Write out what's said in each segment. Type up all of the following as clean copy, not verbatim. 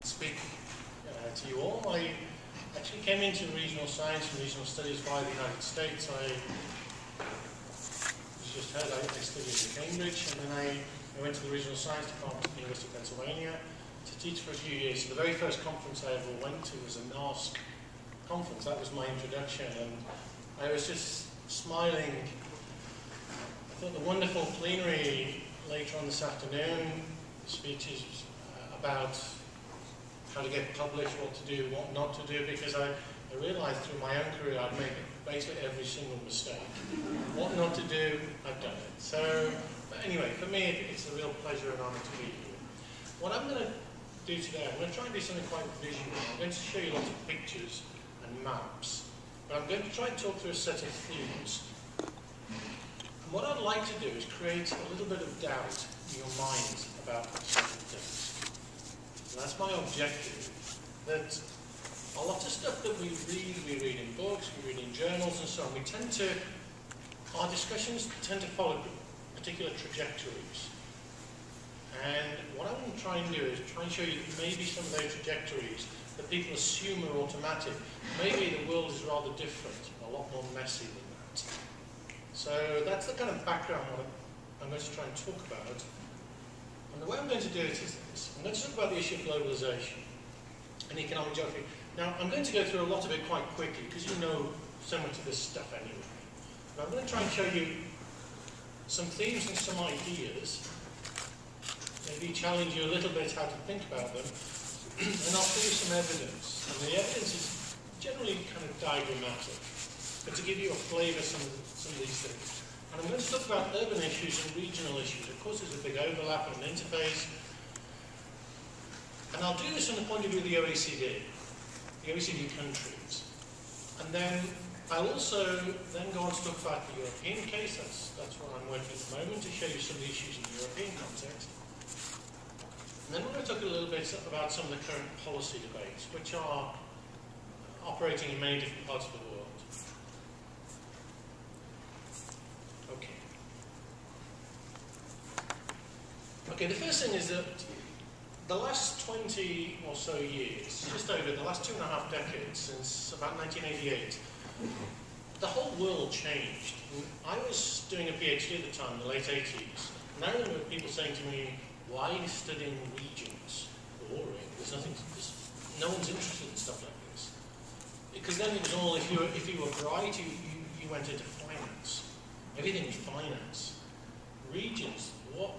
Speak to you all. I actually came into regional science and regional studies via the United States. As you just heard, I studied in Cambridge, and then I went to the regional science department at the University of Pennsylvania to teach for a few years. So the very first conference I ever went to was a NASC conference. That was my introduction, and I was just smiling. I thought the wonderful plenary later on this afternoon, speeches about how to get published, what to do, what not to do, because I realised through my own career I'd made basically every single mistake. What not to do, I've done it. So, but anyway, for me it's a real pleasure and honour to be here. What I'm going to do today, I'm going to try and do something quite visual. I'm going to show you lots of pictures and maps, but I'm going to try and talk through a set of themes. And what I'd like to do is create a little bit of doubt in your minds about certain things. And that's my objective, that a lot of stuff that we read in books, we read in journals and so on, our discussions tend to follow particular trajectories. And what I want to try and do is try and show you that maybe some of those trajectories that people assume are automatic, maybe the world is rather different, a lot more messy than that. So that's the kind of background what I'm going to try and talk about. And the way I'm going to do it is this. I'm going to talk about the issue of globalization and economic geography. Now, I'm going to go through a lot of it quite quickly because you know so much of this stuff anyway. But I'm going to try and show you some themes and some ideas, maybe challenge you a little bit how to think about them, and I'll show you some evidence. And the evidence is generally kind of diagrammatic, but to give you a flavour of some of these things. And I'm going to talk about urban issues and regional issues. Of course, there's a big overlap and an interface. And I'll do this from the point of view of the OECD countries. And then I'll also then go on to talk about the European case. That's what I'm working at the moment, to show you some of the issues in the European context. And then we're going to talk a little bit about some of the current policy debates, which are operating in many different parts of the world. Okay, the first thing is that the last 20 or so years, just over the last 2.5 decades, since about 1988, the whole world changed. And I was doing a PhD at the time, in the late 80s, and I remember people saying to me, why are you studying regions? Boring. No one's interested in stuff like this. Because then it was all, if you were bright, you went into finance. Everything was finance. Regions, what?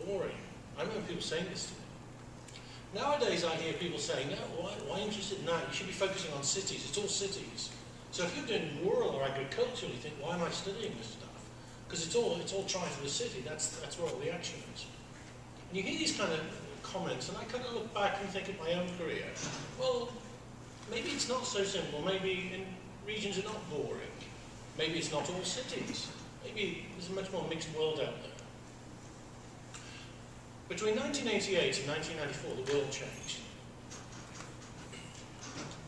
Boring. I remember people saying this to me. Nowadays I hear people saying, no, why interested in that? You should be focusing on cities. It's all cities. So if you're doing rural or agricultural, you think, why am I studying this stuff? Because it's all trying for the city. That's where all the action is. And you hear these kind of comments, and I kind of look back and think of my own career. Well, maybe it's not so simple. Maybe regions are not boring. Maybe it's not all cities. Maybe there's a much more mixed world out there. Between 1988 and 1994, the world changed.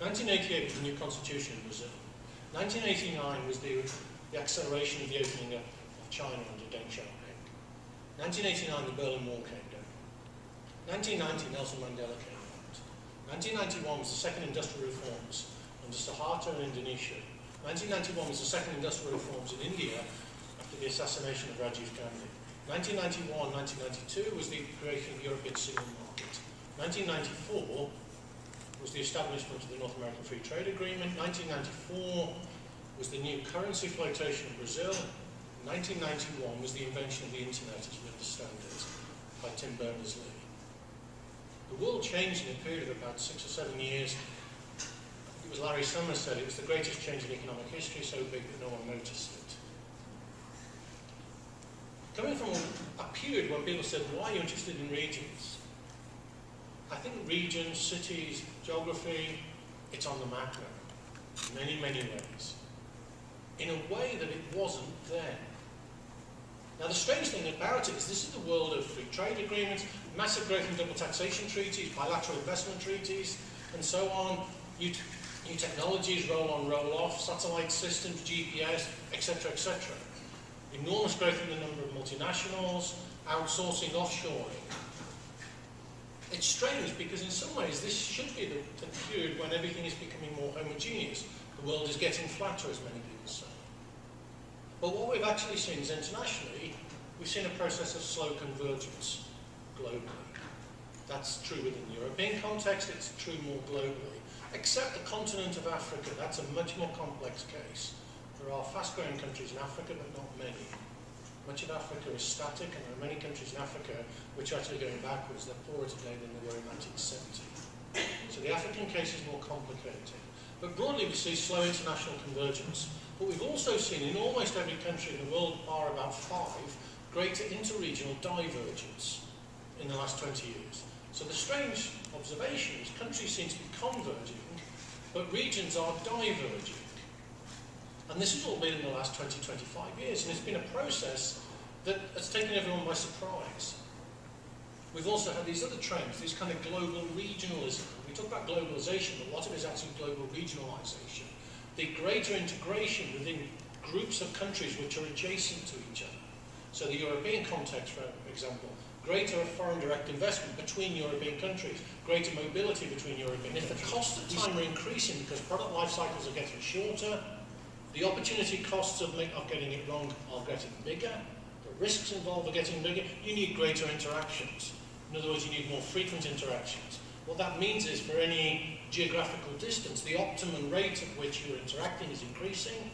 1988 was the new constitution in Brazil. 1989 was the acceleration of the opening up of China under Deng Xiaoping. 1989, the Berlin Wall came down. 1990, Nelson Mandela came out. 1991 was the second industrial reforms under Suharto in Indonesia. 1991 was the second industrial reforms in India after the assassination of Rajiv Gandhi. 1991-1992 was the creation of the European Single Market. 1994 was the establishment of the North American Free Trade Agreement. 1994 was the new currency flotation of Brazil. 1991 was the invention of the internet as we understand it by Tim Berners-Lee. The world changed in a period of about 6 or 7 years. It was Larry Summers said it was the greatest change in economic history, so big that no one noticed it. Coming from a period when people said, why are you interested in regions? I think regions, cities, geography, it's on the map now, in many, many ways. In a way that it wasn't then. Now the strange thing about it is this is the world of free trade agreements, massive growth and double taxation treaties, bilateral investment treaties, and so on. New technologies, roll on, roll off, satellite systems, GPS, etc., etc. Enormous growth in the number of multinationals, outsourcing, offshoring. It's strange because in some ways this should be the period when everything is becoming more homogeneous. The world is getting flatter, as many people say. But what we've actually seen is internationally, we've seen a process of slow convergence globally. That's true within the European context, it's true more globally. Except the continent of Africa, that's a much more complex case. There are fast-growing countries in Africa, but not many. Much of Africa is static, and there are many countries in Africa which are actually going backwards. They're poorer today than they were in 1970. So the African case is more complicated. But broadly, we see slow international convergence. But we've also seen in almost every country in the world, bar about 5, greater interregional divergence in the last 20 years. So the strange observation is countries seem to be converging, but regions are diverging. And this has all been in the last 20, 25 years, and it's been a process that has taken everyone by surprise. We've also had these other trends, this kind of global regionalism. We talk about globalization, but a lot of it is actually global regionalization. The greater integration within groups of countries which are adjacent to each other. So the European context, for example, greater foreign direct investment between European countries, greater mobility between European countries. If the cost of time are increasing because product life cycles are getting shorter, the opportunity costs of getting it wrong are getting bigger, the risks involved are getting bigger, you need greater interactions. In other words, you need more frequent interactions. What that means is for any geographical distance, the optimum rate at which you're interacting is increasing,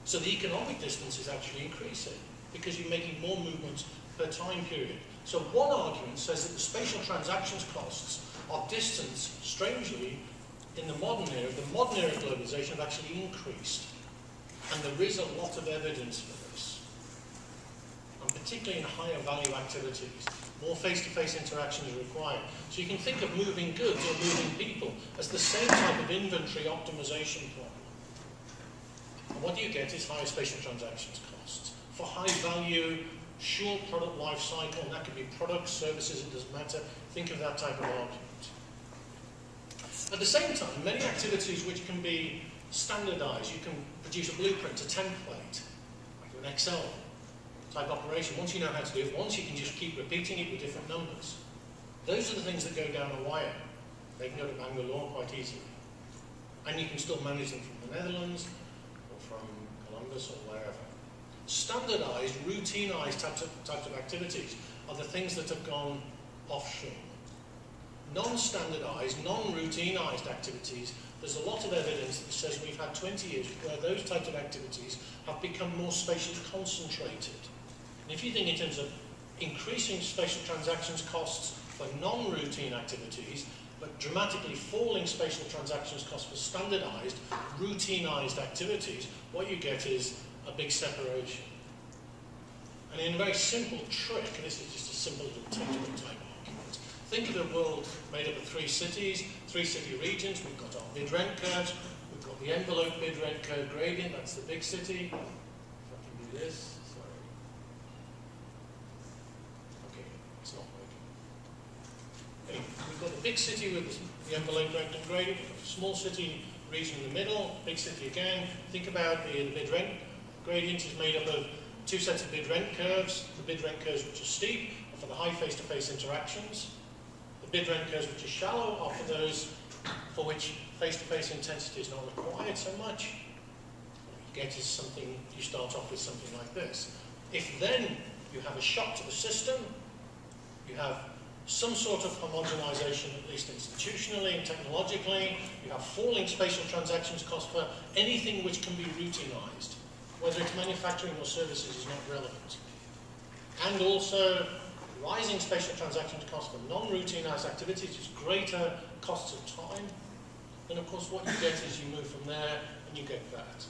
so the economic distance is actually increasing because you're making more movements per time period. So one argument says that the spatial transactions costs of distance, strangely, in the modern era of globalization have actually increased. And there is a lot of evidence for this. And particularly in higher value activities, more face-to-face interaction is required. So you can think of moving goods or moving people as the same type of inventory optimization problem. And what you get is higher spatial transactions costs. For high value, short product life cycle, and that could be products, services, it doesn't matter. Think of that type of argument. At the same time, many activities which can be standardized, you can produce a blueprint, a template, like an Excel type operation. Once you know how to do it once, you can just keep repeating it with different numbers. Those are the things that go down a wire. They can go to Bangalore quite easily. And you can still manage them from the Netherlands or from Columbus or wherever. Standardized, routinized types of activities are the things that have gone offshore. Non-standardized, non-routinized activities, there's a lot of evidence that says we've had 20 years where those types of activities have become more spatially concentrated. And if you think in terms of increasing spatial transactions costs for non-routine activities, but dramatically falling spatial transactions costs for standardized, routinized activities, what you get is a big separation. And in a very simple trick, this is just a simple little textbook type argument, think of a world made up of 3 cities, 3 city regions. We've got our bid rent curves, we've got the envelope bid rent curve gradient, that's the big city. If I can do this, sorry. Okay, it's not working. Anyway, we've got the big city with the envelope rent gradient, we've got the small city region in the middle, big city again. Think about the bid rent gradient is made up of 2 sets of bid rent curves. The bid rent curves which are steep are for the high face-to-face interactions. The bid rent curves which are shallow are for those for which face-to-face intensity is not required so much. What you get is something, you start off with something like this. If then you have a shock to the system, you have some sort of homogenization, at least institutionally and technologically, you have falling spatial transactions cost for anything which can be routinized. Whether it's manufacturing or services is not relevant. And also, rising spatial transactions cost for non-routinized activities is greater costs of time. And of course, what you get is you move from there and you get that.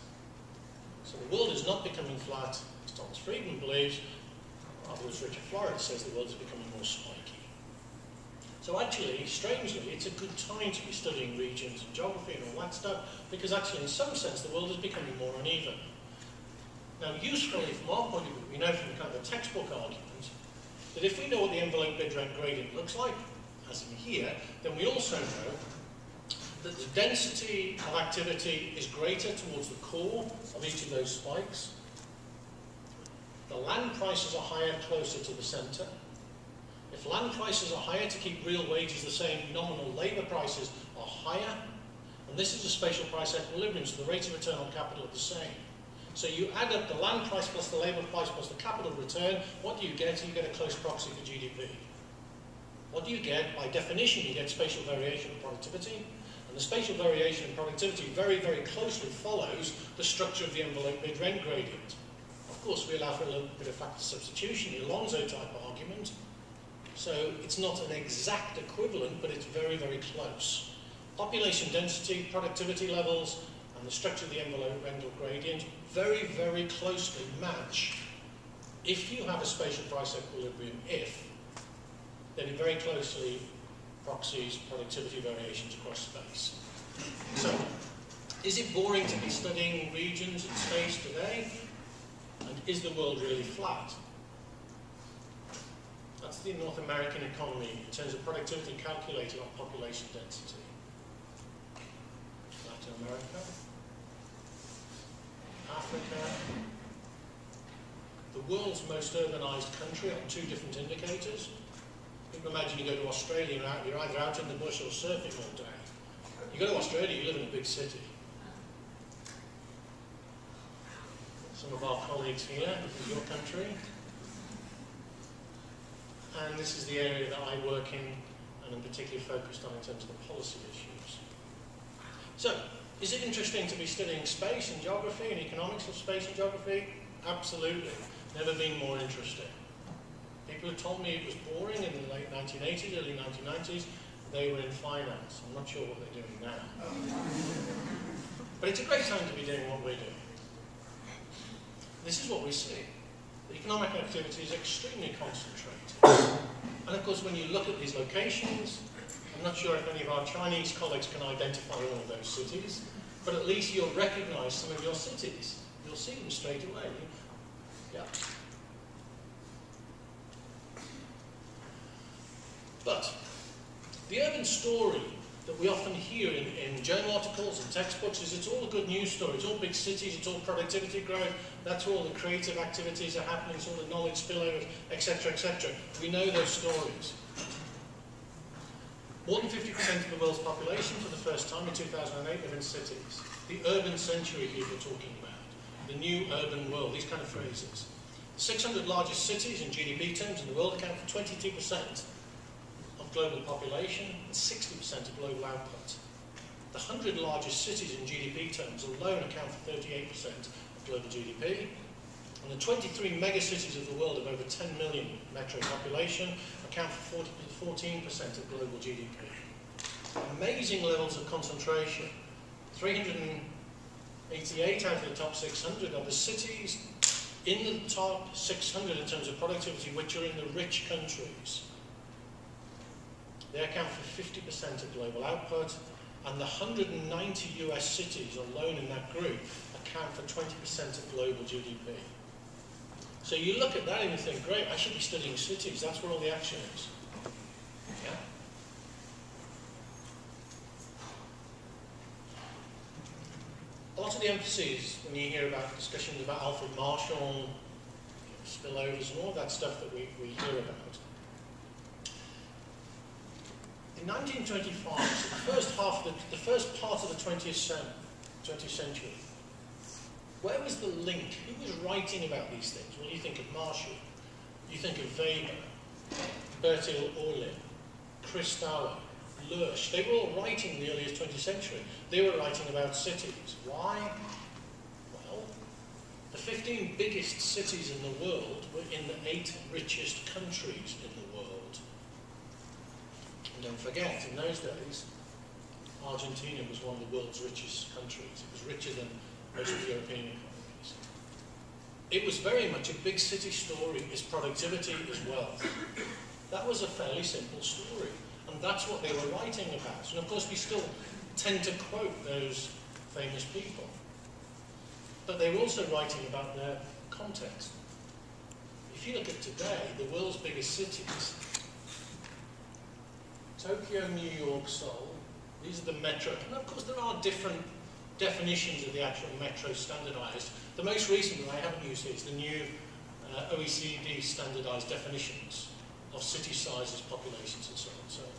So the world is not becoming flat, as Thomas Friedman believes. Others, Richard Flores says the world is becoming more spiky. So actually, strangely, it's a good time to be studying regions and geography and all that stuff, because actually, in some sense, the world is becoming more uneven. Now, usefully, from our point of view, we know from kind of a textbook argument that if we know what the envelope bid rent gradient looks like, as in here, then we also know that the density of activity is greater towards the core of each of those spikes. The land prices are higher closer to the centre. If land prices are higher to keep real wages the same, nominal labour prices are higher. And this is a spatial price equilibrium, so the rate of return on capital are the same. So you add up the land price plus the labour price plus the capital return, what do you get? You get a close proxy for GDP. What do you get? By definition, you get spatial variation of productivity. And the spatial variation in productivity very, very closely follows the structure of the envelope mid-rent gradient. Of course, we allow for a little bit of factor substitution, the Alonso type argument. So it's not an exact equivalent, but it's very, very close. Population density, productivity levels, and the structure of the envelope rental gradient very, very closely match. If you have a spatial price equilibrium, then it very closely proxies productivity variations across space. So, is it boring to be studying regions in space today? And is the world really flat? That's the North American economy in terms of productivity calculated on population density. Latin America, Africa, the world's most urbanized country on two different indicators. You can imagine you go to Australia and you're either out in the bush or surfing all day. You go to Australia, you live in a big city. Some of our colleagues here, this is your country. And this is the area that I work in and I'm particularly focused on in terms of the policy issues. So, is it interesting to be studying space and geography and economics of space and geography? Absolutely. Never been more interesting. People who told me it was boring in the late 1980s, early 1990s, they were in finance. I'm not sure what they're doing now. But it's a great time to be doing what we're doing. This is what we see. The economic activity is extremely concentrated. And of course, when you look at these locations, I'm not sure if any of our Chinese colleagues can identify all of those cities, but at least you'll recognize some of your cities. You'll see them straight away. Yeah. But the urban story that we often hear in journal articles and textbooks is it's all a good news story. It's all big cities, it's all productivity growth, that's where all the creative activities are happening, it's all the knowledge spillover, etc., etc. We know those stories. More than 50% of the world's population for the first time in 2008 live in cities. The urban century here we're talking about. The new urban world, these kind of phrases. The 600 largest cities in GDP terms in the world account for 22% of global population and 60% of global output. The 100 largest cities in GDP terms alone account for 38% of global GDP. And the 23 megacities of the world of over 10 million metro population account for 14% of global GDP. Amazing levels of concentration. 388 out of the top 600 are the cities in the top 600 in terms of productivity, which are in the rich countries. They account for 50% of global output, and the 190 US cities alone in that group account for 20% of global GDP. So you look at that and you think, great, I should be studying cities, that's where all the action is. Yeah? A lot of the emphasis, when you hear about discussions about Alfred Marshall, spillovers and all that stuff that we hear about. In 1925, so the first part of the 20th century, where was the link? Who was writing about these things? Well, you think of Marshall, you think of Weber, Bertil Ohlin, Christauer, Lurch. They were all writing in the earliest 20th century. They were writing about cities. Why? Well, the 15 biggest cities in the world were in the 8 richest countries in the world. And don't forget, in those days, Argentina was one of the world's richest countries. It was richer than most of the European economies. It was very much a big city story. Is productivity, is wealth. That was a fairly simple story. And that's what they were writing about. And of course, we still tend to quote those famous people. But they were also writing about their context. If you look at today, the world's biggest cities, Tokyo, New York, Seoul, these are the metro. And of course, there are different definitions of the actual metro standardized. The most recent that I haven't used here is the new OECD standardized definitions. of city sizes, populations, and so on and so on.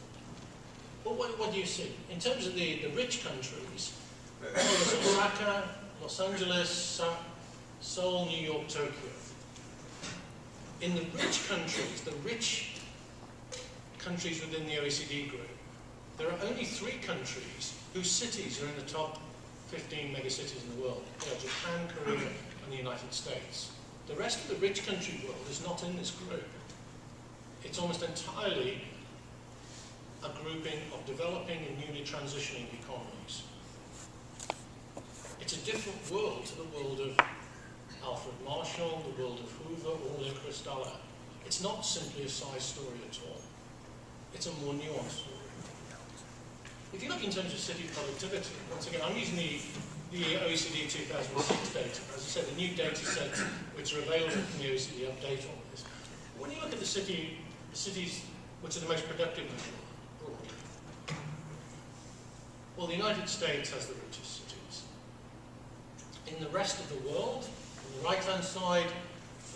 But what do you see? In terms of the rich countries, there's Osaka, Los Angeles, Seoul, New York, Tokyo. In the rich countries within the OECD group, there are only 3 countries whose cities are in the top 15 megacities in the world. They are Japan, Korea, and the United States. The rest of the rich country world is not in this group. It's almost entirely a grouping of developing and newly transitioning economies. It's a different world to the world of Alfred Marshall, the world of Hoover, or Lynn Cristalla. It's not simply a size story at all. It's a more nuanced story. If you look in terms of city productivity, once again, I'm using the OECD 2006 data. As I said, the new data sets which are available from the OECD update on this. When you look at the cities which are the most productive in the world, well, the United States has the richest cities. In the rest of the world, on the right-hand side,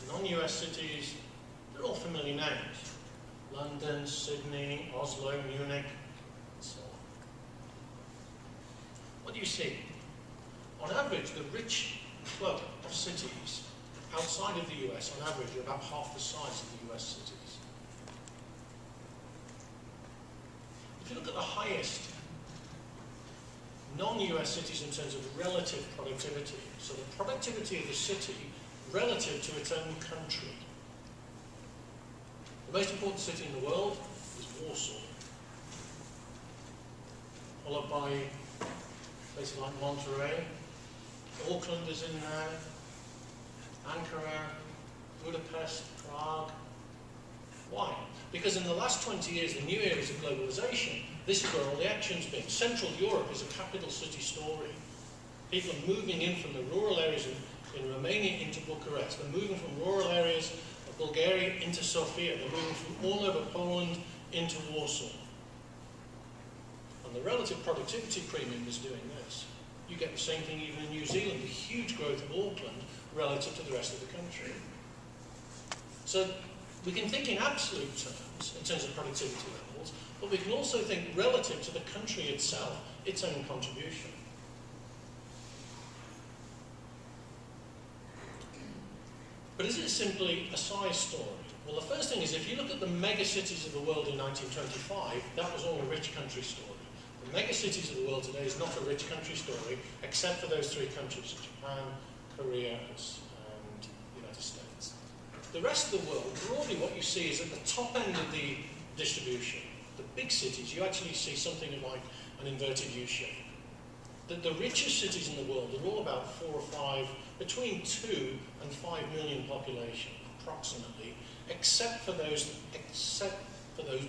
the non-US cities, they're all familiar names. London, Sydney, Oslo, Munich, and so on. What do you see? On average, the rich club of cities outside of the US, on average, are about half the size of the US cities. If you look at the highest non-US cities in terms of relative productivity, so the productivity of the city relative to its own country, the most important city in the world is Warsaw, followed by places like Monterey. Auckland is in there, Ankara, Budapest, Prague. Why? Because in the last 20 years, the new areas of globalization, this is where all the action's been. Central Europe is a capital city story. People are moving in from the rural areas in Romania into Bucharest. They're moving from rural areas of Bulgaria into Sofia. They're moving from all over Poland into Warsaw. And the relative productivity premium is doing this. You get the same thing even in New Zealand, the huge growth of Auckland relative to the rest of the country. So we can think in absolute terms, in terms of productivity levels, but we can also think relative to the country itself, its own contribution. But is it simply a size story? Well, the first thing is, if you look at the megacities of the world in 1925, that was all a rich country story. The megacities of the world today is not a rich country story, except for those 3 countries, Japan, Korea, and the United States. The rest of the world, broadly what you see is at the top end of the distribution, the big cities, you actually see something like an inverted U shape. The richest cities in the world are all about 4 or 5, between 2 and 5 million population, approximately, except for those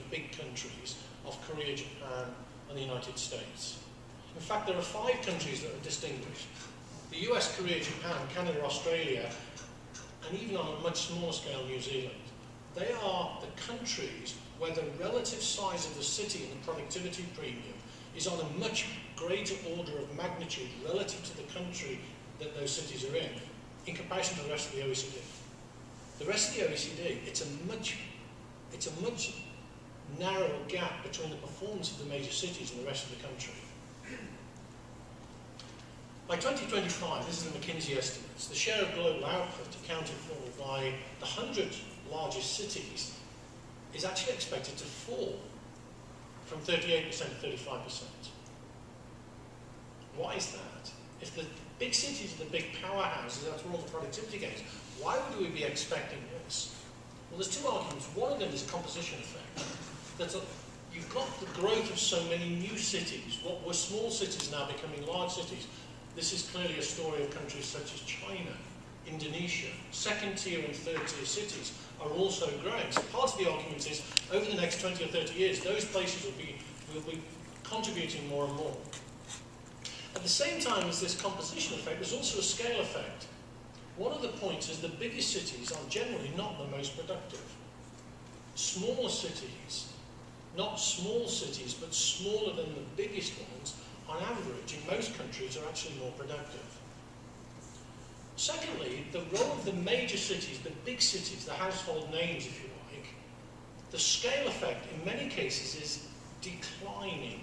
big countries of Korea, Japan, and the United States. In fact, there are 5 countries that are distinguished. The US, Korea, Japan, Canada, Australia, and even on a much smaller scale, New Zealand. They are the countries where the relative size of the city and the productivity premium is on a much greater order of magnitude relative to the country that those cities are in comparison to the rest of the OECD. The rest of the OECD, it's a much narrower gap between the performance of the major cities and the rest of the country. By 2025, this is the McKinsey estimates, the share of global output accounted for by the 100 largest cities is actually expected to fall from 38% to 35%. Why is that? If the big cities are the big powerhouses, that's where all the productivity gains, why would we be expecting this? Well, there's 2 arguments. One of them is composition effect. You've got the growth of so many new cities. What were small cities now becoming large cities. This is clearly a story of countries such as China, Indonesia. 2nd-tier and 3rd-tier cities are also growing. So part of the argument is, over the next 20 or 30 years, those places will be contributing more and more. At the same time as this composition effect, there's also a scale effect. One of the points is the biggest cities are generally not the most productive. Smaller cities, not small cities, but smaller than the biggest ones, on average, in most countries, are actually more productive. Secondly, the role of the major cities, the big cities, the household names, if you like, the scale effect in many cases is declining.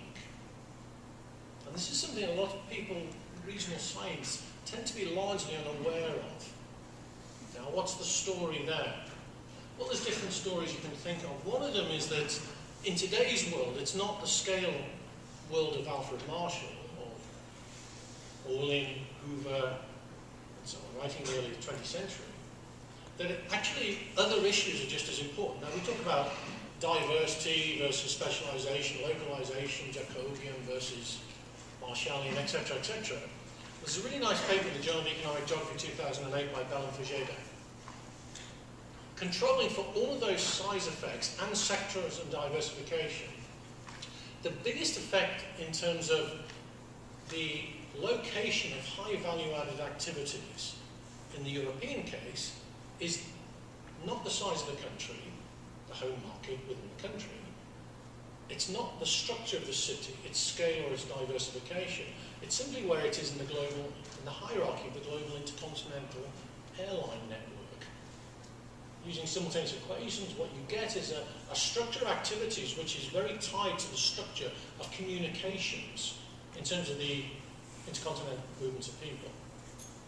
And this is something a lot of people in regional science tend to be largely unaware of. Now, what's the story there? Well, there's different stories you can think of. One of them is that in today's world, it's not the scale world of Alfred Marshall or Orlin, Hoover, and so on, writing in the early 20th century, that actually other issues are just as important. Now, we talk about diversity versus specialization, localization, Jacobian versus Marshallian, etc., etc. There's a really nice paper in the Journal of Economic Geography 2008 by Bell and Fujeda. Controlling for all of those size effects and sectors and diversification, the biggest effect in terms of the location of high value-added activities in the European case is not the size of the country, the home market within the country. It's not the structure of the city, its scale or its diversification. It's simply where it is in the hierarchy of the global intercontinental airline network. Using simultaneous equations, what you get is a structure of activities which is very tied to the structure of communications in terms of the intercontinental movements of people.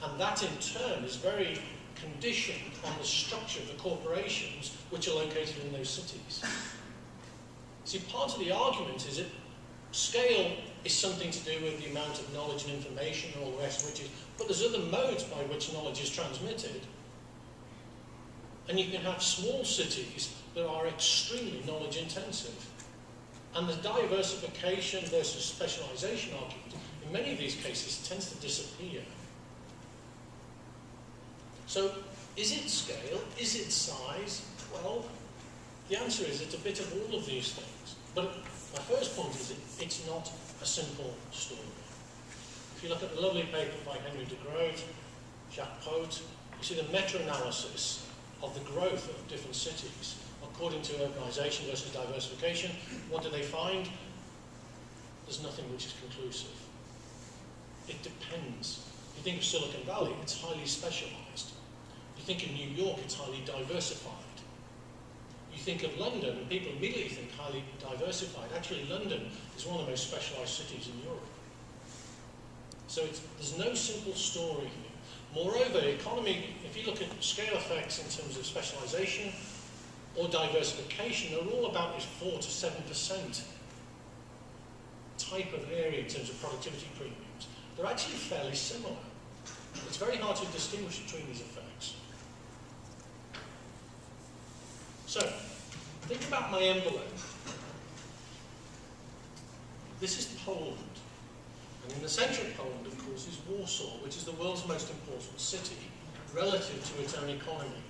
And that in turn is very conditioned on the structure of the corporations which are located in those cities. See, part of the argument is that scale is something to do with the amount of knowledge and information and all the rest, but there's other modes by which knowledge is transmitted. And you can have small cities that are extremely knowledge intensive. And the diversification versus specialization argument, in many of these cases, tends to disappear. So, is it scale? Is it size? Well, the answer is it's a bit of all of these things. But my first point is it's not a simple story. If you look at the lovely paper by Henry de Groot, Jacques Prout, you see the meta-analysis of the growth of different cities according to urbanization versus diversification. What do they find? There's nothing which is conclusive. It depends. If you think of Silicon Valley, it's highly specialized. You think of New York, it's highly diversified. You think of London, and people immediately think highly diversified. Actually, London is one of the most specialized cities in Europe. So there's no simple story here. Moreover, economy, if you look at scale effects in terms of specialization or diversification, they're all about this 4 to 7% type of area in terms of productivity premiums. They're actually fairly similar. It's very hard to distinguish between these effects. So, think about my envelope. This is Poland. And in the centre of Poland, of course, is Warsaw, which is the world's most important city relative to its own economy.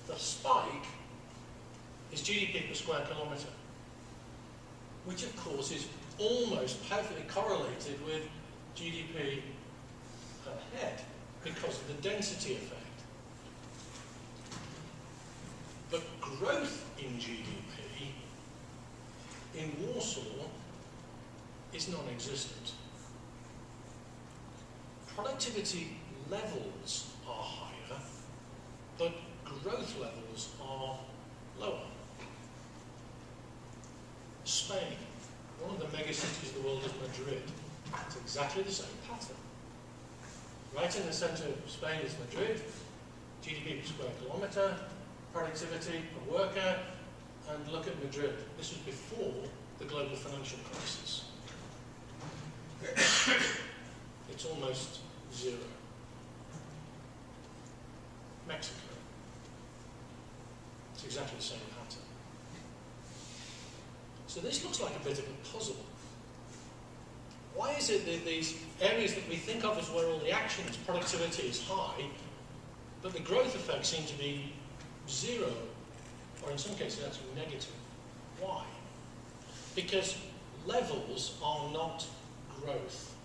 The spike is GDP per square kilometre, which of course is almost perfectly correlated with GDP per head because of the density effect. But growth in GDP in Warsaw is non-existent. Productivity levels are higher, but growth levels are lower. Spain, one of the megacities of the world is Madrid. It's exactly the same pattern. Right in the centre of Spain is Madrid, GDP per square kilometre, productivity per worker, and look at Madrid. This was before the global financial crisis. It's almost zero. Mexico. It's exactly the same pattern. So this looks like a bit of a puzzle. Why is it that these areas that we think of as where all the action is, productivity is high, but the growth effects seem to be zero, or in some cases actually negative? Why? Because levels are not growth.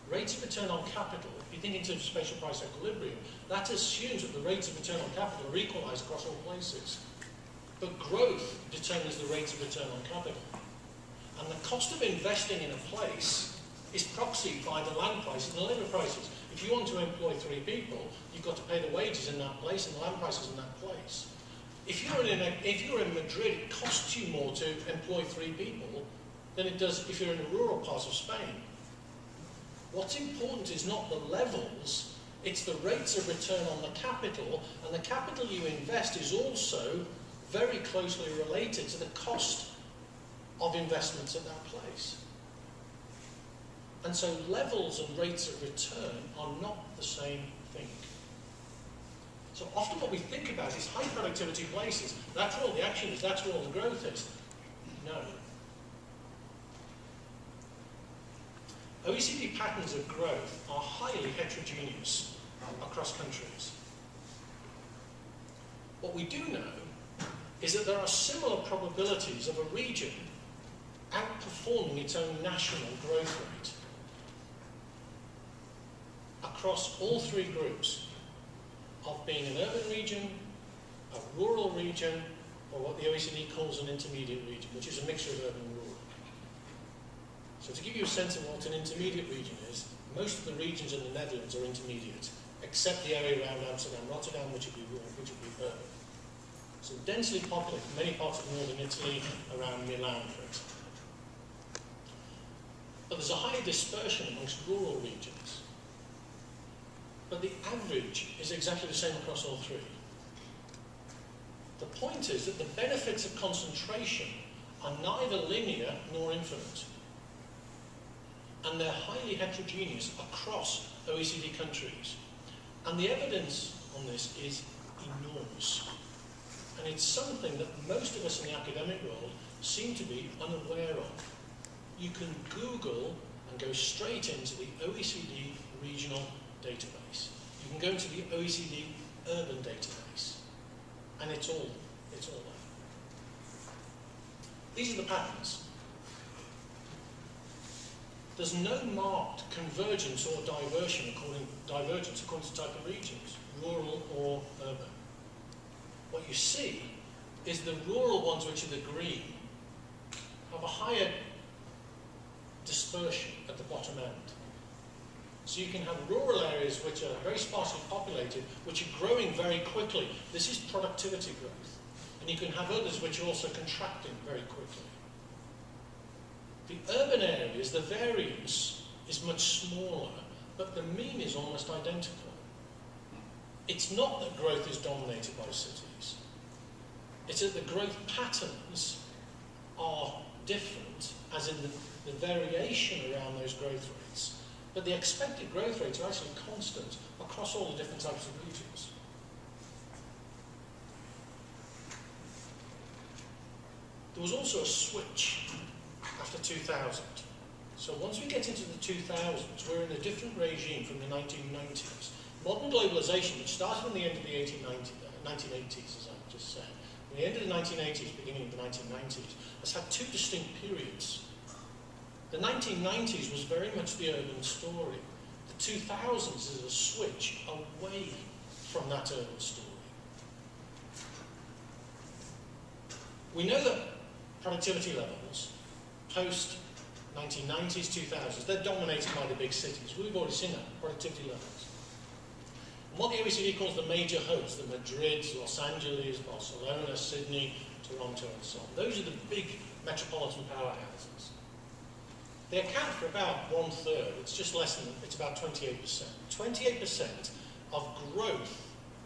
Rates of return on capital, if you think in terms of spatial price equilibrium, that assumes that the rates of return on capital are equalized across all places. But growth determines the rates of return on capital. And the cost of investing in a place is proxied by the land prices and the labour prices. If you want to employ 3 people, you've got to pay the wages in that place and the land prices in that place. If you're in Madrid, it costs you more to employ 3 people than it does if you're in a rural part of Spain. What's important is not the levels, it's the rates of return on the capital, and the capital you invest is also very closely related to the cost of investments at that place. And so levels and rates of return are not the same thing. So often what we think about is high productivity places. That's where all the action is, that's where all the growth is. No. OECD patterns of growth are highly heterogeneous across countries. What we do know is that there are similar probabilities of a region outperforming its own national growth rate across all 3 groups of being an urban region, a rural region, or what the OECD calls an intermediate region, which is a mixture of urban and rural. So to give you a sense of what an intermediate region is, most of the regions in the Netherlands are intermediate, except the area around Amsterdam, Rotterdam, which would be rural, which would be urban. So densely populated, many parts of northern Italy, around Milan, for example. But there's a higher dispersion amongst rural regions. But the average is exactly the same across all 3. The point is that the benefits of concentration are neither linear nor infinite. And they're highly heterogeneous across OECD countries. And the evidence on this is enormous. And it's something that most of us in the academic world seem to be unaware of. You can Google and go straight into the OECD regional database. You can go into the OECD urban database. And it's all there. These are the patterns. There's no marked convergence or divergence according to type of regions, rural or urban. What you see is the rural ones, which are the green, have a higher dispersion at the bottom end. So you can have rural areas which are very sparsely populated, which are growing very quickly. This is productivity growth. And you can have others which are also contracting very quickly. The urban areas, the variance is much smaller, but the mean is almost identical. It's not that growth is dominated by cities. It's that the growth patterns are different, as in the variation around those growth rates. But the expected growth rates are actually constant across all the different types of regions. There was also a switch after 2000. So once we get into the 2000s, we're in a different regime from the 1990s. Modern globalization, which started in the end of the 1980s, as I just said, at the end of the 1980s, beginning of the 1990s, has had 2 distinct periods. The 1990s was very much the urban story. The 2000s is a switch away from that urban story. We know that productivity levels, post 1990s, 2000s, they're dominated by the big cities. We've already seen that, productivity levels. And what the OECD calls the major hubs, the Madrids, Los Angeles, Barcelona, Sydney, Toronto, and so on. Those are the big metropolitan powerhouses. They account for about 1/3, it's just less than, it's about 28%. 28% of growth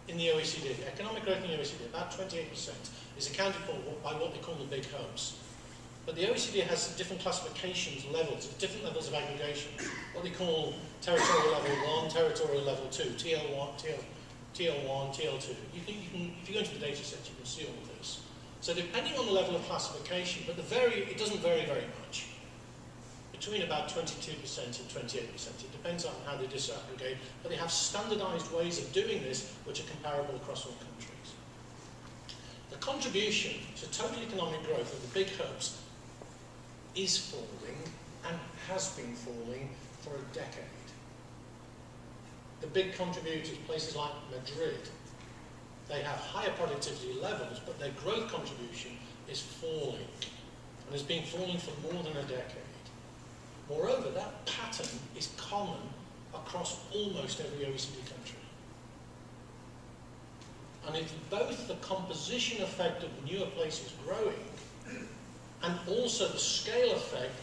in the OECD, economic growth in the OECD, about 28%, is accounted for by what they call the big hubs. But the OECD has different classifications, levels, different levels of aggregation. What they call territorial level 1, territorial level 2, TL1, TL2. If you go into the data set, you can see all of this. So depending on the level of classification, but it doesn't vary very much. Between about 22% and 28%. It depends on how they disaggregate, but they have standardized ways of doing this which are comparable across all countries. The contribution to total economic growth of the big hubs is falling and has been falling for a decade. The big contributors, places like Madrid, they have higher productivity levels, but their growth contribution is falling and has been falling for more than a decade. Moreover, that pattern is common across almost every OECD country. And it's both the composition effect of newer places growing and also the scale effect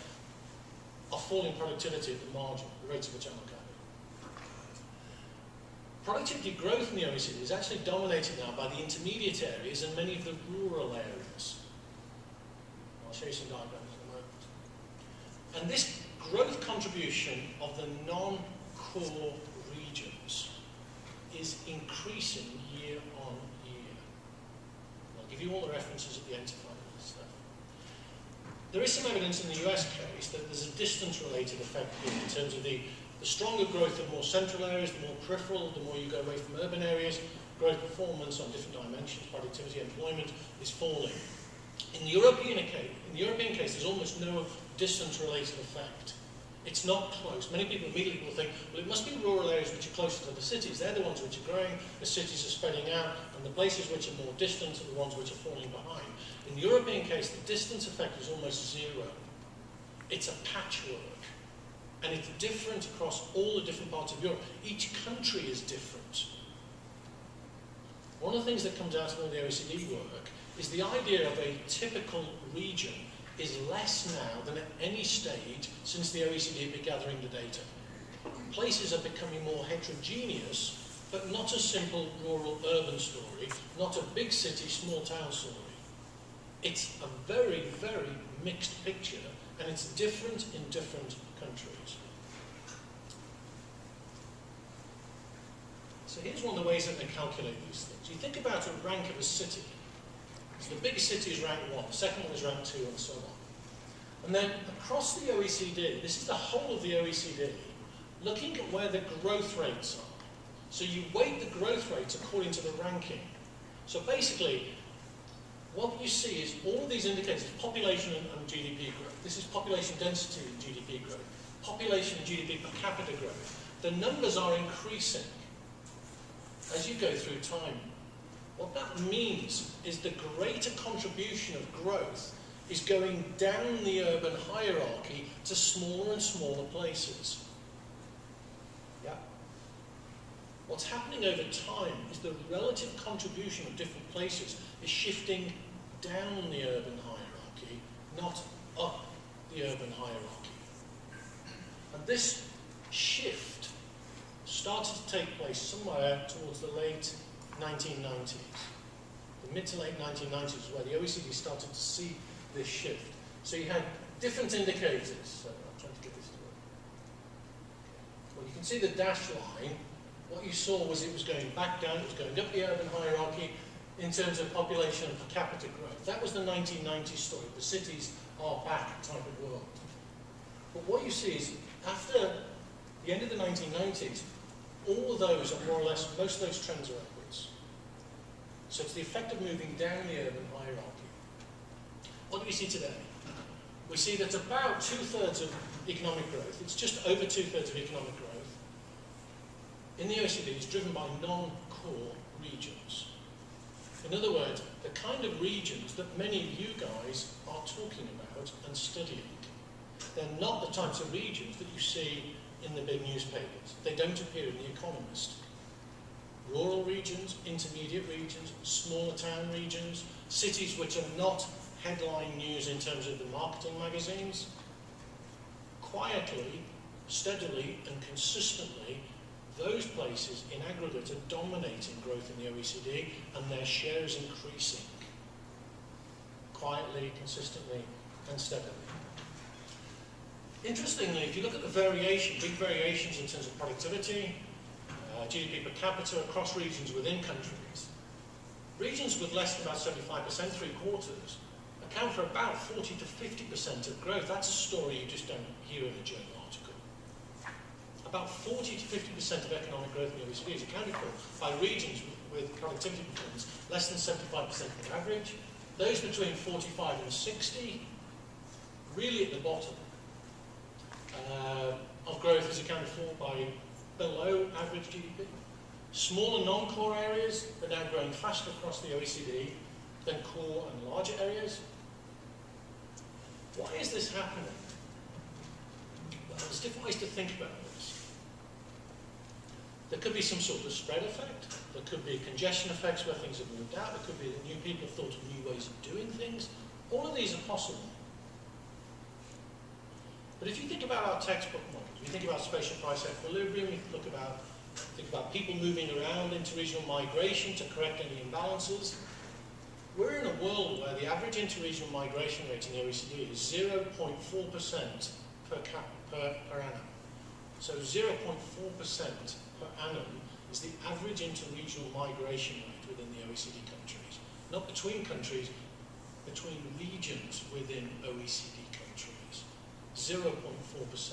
of falling productivity at the margin, the rates of which I'm looking at. Productivity growth in the OECD is actually dominated now by the intermediate areas and many of the rural areas. I'll show you some diagrams in a moment. And this growth contribution of the non-core regions is increasing year on year. I'll give you all the references at the end to find this stuff. There is some evidence in the US case that there's a distance-related effect here in terms of the stronger growth of more central areas, the more peripheral, the more you go away from urban areas, growth performance on different dimensions, productivity, employment is falling. In the European case, there's almost no distance-related effect. It's not close. Many people immediately will think, well, it must be rural areas which are closer to the cities. They're the ones which are growing, the cities are spreading out, and the places which are more distant are the ones which are falling behind. In the European case, the distance effect is almost zero. It's a patchwork, and it's different across all the different parts of Europe. Each country is different. One of the things that comes out of all the OECD work is the idea of a typical region is less now than at any stage since the OECD have been gathering the data. Places are becoming more heterogeneous, but not a simple rural-urban story, not a big city, small town story. It's a very, very mixed picture, and it's different in different countries. So here's one of the ways that they calculate these things. You think about a rank of a city. So the biggest city is rank 1, the second one is rank 2, and so on. And then across the OECD, this is the whole of the OECD, looking at where the growth rates are. So you weight the growth rates according to the ranking. So basically, what you see is all of these indicators, population and GDP growth. This is population density and GDP growth. Population and GDP per capita growth. The numbers are increasing as you go through time. What that means is the greater contribution of growth is going down the urban hierarchy to smaller and smaller places. Yeah. What's happening over time is the relative contribution of different places is shifting down the urban hierarchy, not up the urban hierarchy. And this shift started to take place somewhere towards the late 1990s. The mid to late 1990s is where the OECD started to see this shift. So you had different indicators. So I'm trying to get this to work. Well, you can see the dashed line. What you saw was it was going back down, it was going up the urban hierarchy in terms of population and per capita growth. That was the 1990s story. The cities are back type of world. But what you see is after the end of the 1990s, all of those are more or less, most of those trends are upwards. So it's the effect of moving down the urban hierarchy. What do we see today? We see that about 2/3 of economic growth, it's just over 2/3 of economic growth, in the OECD is driven by non-core regions. In other words, the kind of regions that many of you guys are talking about and studying. They're not the types of regions that you see in the big newspapers. They don't appear in The Economist. Rural regions, intermediate regions, smaller town regions, cities which are not headline news in terms of the marketing magazines. Quietly, steadily and consistently, those places in aggregate are dominating growth in the OECD and their share is increasing. Quietly, consistently and steadily. Interestingly, if you look at the variation, big variations in terms of productivity, GDP per capita across regions within countries, regions with less than about 75%, 3/4, account for about 40 to 50% of growth. That's a story you just don't hear in a journal article. About 40 to 50% of economic growth in the OECD is accounted for by regions with productivity performance less than 75% of the average. Those between 45 and 60, really at the bottom of growth is accounted for by below average GDP. Smaller non-core areas are now growing faster across the OECD than core and larger areas. Why is this happening? Well, there's different ways to think about this. There could be some sort of spread effect. There could be congestion effects where things have moved out. There could be that new people have thought of new ways of doing things. All of these are possible. But if you think about our textbook models, we think about spatial price equilibrium, we think about people moving around, interregional migration to correct any imbalances. We're in a world where the average interregional migration rate in the OECD is 0.4% per annum. So 0.4% per annum is the average interregional migration rate within the OECD countries. Not between countries, between regions within OECD countries. 0.4%.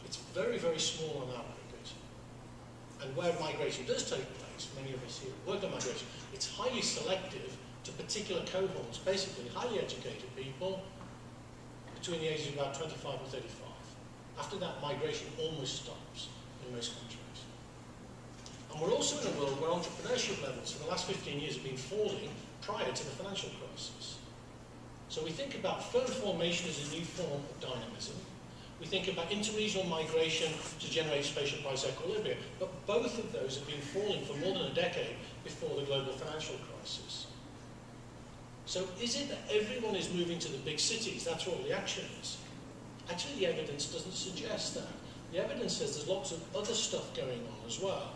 It's very, very small on aggregate. And where migration does take place, many of us here work on migration, it's highly selective to particular cohorts, basically highly educated people between the ages of about 25 or 35. After that, migration almost stops in most countries. And we're also in a world where entrepreneurship levels for the last 15 years have been falling prior to the financial crisis. So we think about firm formation as a new form of dynamism. We think about interregional migration to generate spatial price equilibrium. But both of those have been falling for more than a decade before the global financial crisis. So is it that everyone is moving to the big cities? That's what the action is. Actually, the evidence doesn't suggest that. The evidence says there's lots of other stuff going on as well.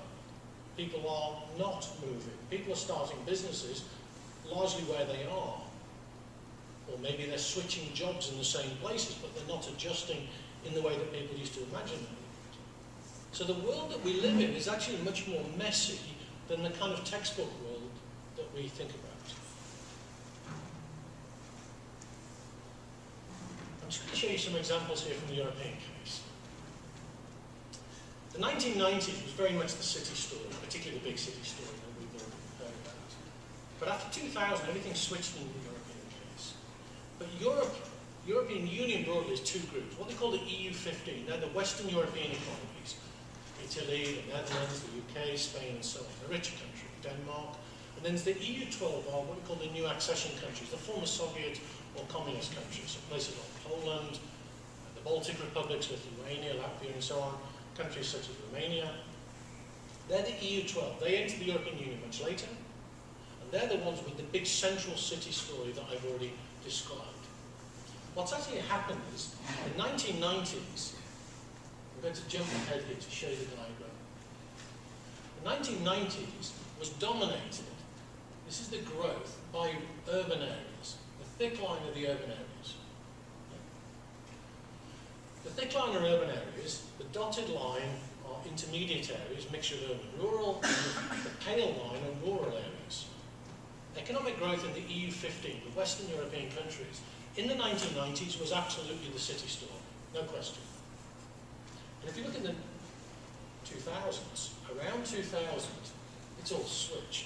People are not moving. People are starting businesses largely where they are. Or maybe they're switching jobs in the same places, but they're not adjusting in the way that people used to imagine them. So the world that we live in is actually much more messy than the kind of textbook world that we think about. I'm just going to show you some examples here from the European case. The 1990s was very much the city story, particularly the big city story that we've all heard about. But after 2000, everything switched in the European case. But European Union broadly is two groups. What they call the EU15, they're the Western European economies. Italy, the Netherlands, the UK, Spain, and so on. The richer country, Denmark. And then there's the EU12 are what we call the new accession countries, the former Soviet or communist countries, so places like Poland, the Baltic republics, Lithuania, Latvia, and so on, countries such as Romania. They're the EU12. They entered the European Union much later, and they're the ones with the big central city story that I've already described. What's actually happened is, in the 1990s, I'm going to jump ahead here to show you the diagram. The 1990s was dominated, this is the growth, by urban areas, the thick line of the urban areas. The thick line are urban areas, the dotted line are intermediate areas, mixture of urban and rural, and the pale line are rural areas. Economic growth in the EU15, the Western European countries, in the 1990s was absolutely the city story, no question. And if you look at the 2000s, around 2000, it's all switched.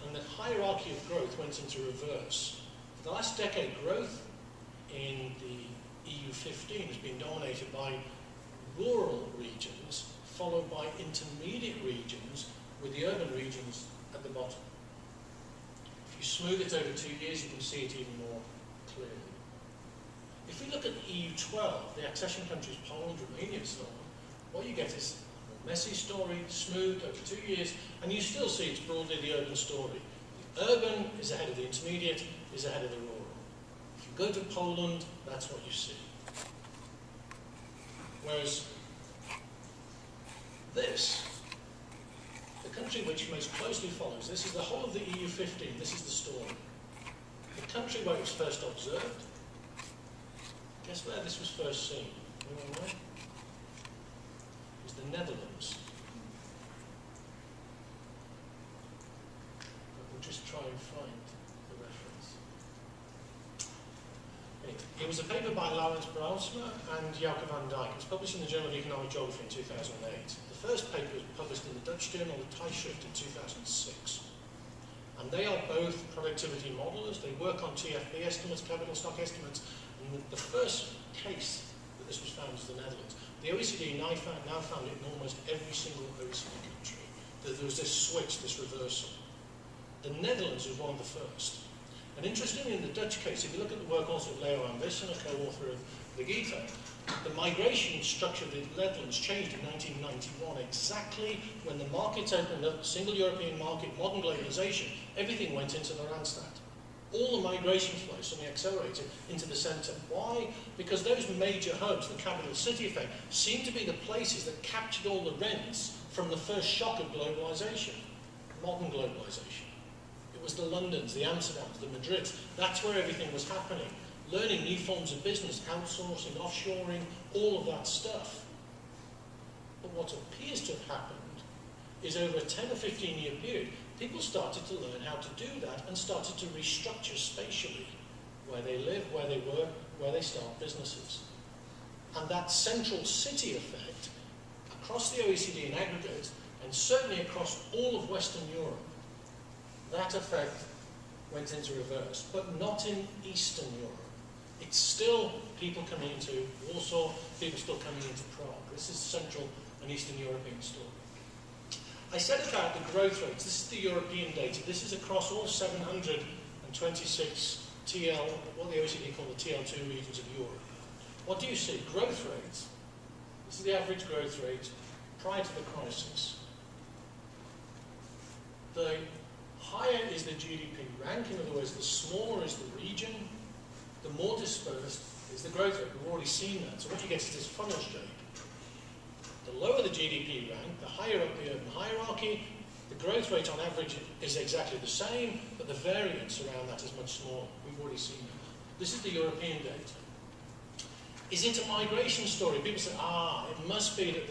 And the hierarchy of growth went into reverse. For the last decade, growth in the EU15 has been dominated by rural regions, followed by intermediate regions, with the urban regions at the bottom. If you smooth it over 2 years, you can see it even more clearly. If we look at the EU12, the accession countries, Poland, Romania, and so on, what you get is a messy story, smoothed over 2 years, and you still see it's broadly the urban story. The urban is ahead of the intermediate, is ahead of the rural. If you go to Poland, that's what you see. Whereas this, the country which most closely follows, this is the whole of the EU15, this is the story. The country where it was first observed, guess where this was first seen? Anyone know? It was the Netherlands. We'll just try and find the reference. Anyway, it was a paper by Laurens Brouwsma and Jouke van Dijk. It was published in the Journal of Economic Geography in 2008. The first paper was published in the Dutch journal, the Tijdschrift, in 2006. And they are both productivity modelers. They work on TFP estimates, capital stock estimates. And the first case that this was found was the Netherlands. The OECD now found it in almost every single OECD country. There was this switch, this reversal. The Netherlands was one of the first. And interestingly, in the Dutch case, if you look at the work also of Leo Ambissen, a co-author of the Gita, The migration structure of the Netherlands changed in 1991, exactly when the markets opened up, the single European market, modern globalization, everything went into the Randstad. All the migration flows suddenly accelerated into the centre. Why? Because those major hubs, the capital city effect, seemed to be the places that captured all the rents from the first shock of globalisation, modern globalisation. It was the Londons, the Amsterdams, the Madrids. That's where everything was happening. Learning new forms of business, outsourcing, offshoring, all of that stuff. But what appears to have happened is over a 10 or 15 year period, people started to learn how to do that and started to restructure spatially where they live, where they work, where they start businesses. And that central city effect across the OECD in aggregate, and certainly across all of Western Europe, that effect went into reverse, but not in Eastern Europe. It's still people coming into Warsaw, people still coming into Prague. This is Central and Eastern European story. I said about the growth rates, this is the European data, this is across all 726 TL, what the OECD call the TL2 regions of Europe. What do you see? Growth rates. This is the average growth rate prior to the crisis. The higher is the GDP rank, in other words, the smaller is the region, the more dispersed is the growth rate. We've already seen that. So what you get is this funnel shape. The lower the GDP rank, the higher up the urban hierarchy, the growth rate on average is exactly the same, but the variance around that is much smaller. We've already seen that. This is the European data. Is it a migration story? People say, it must be that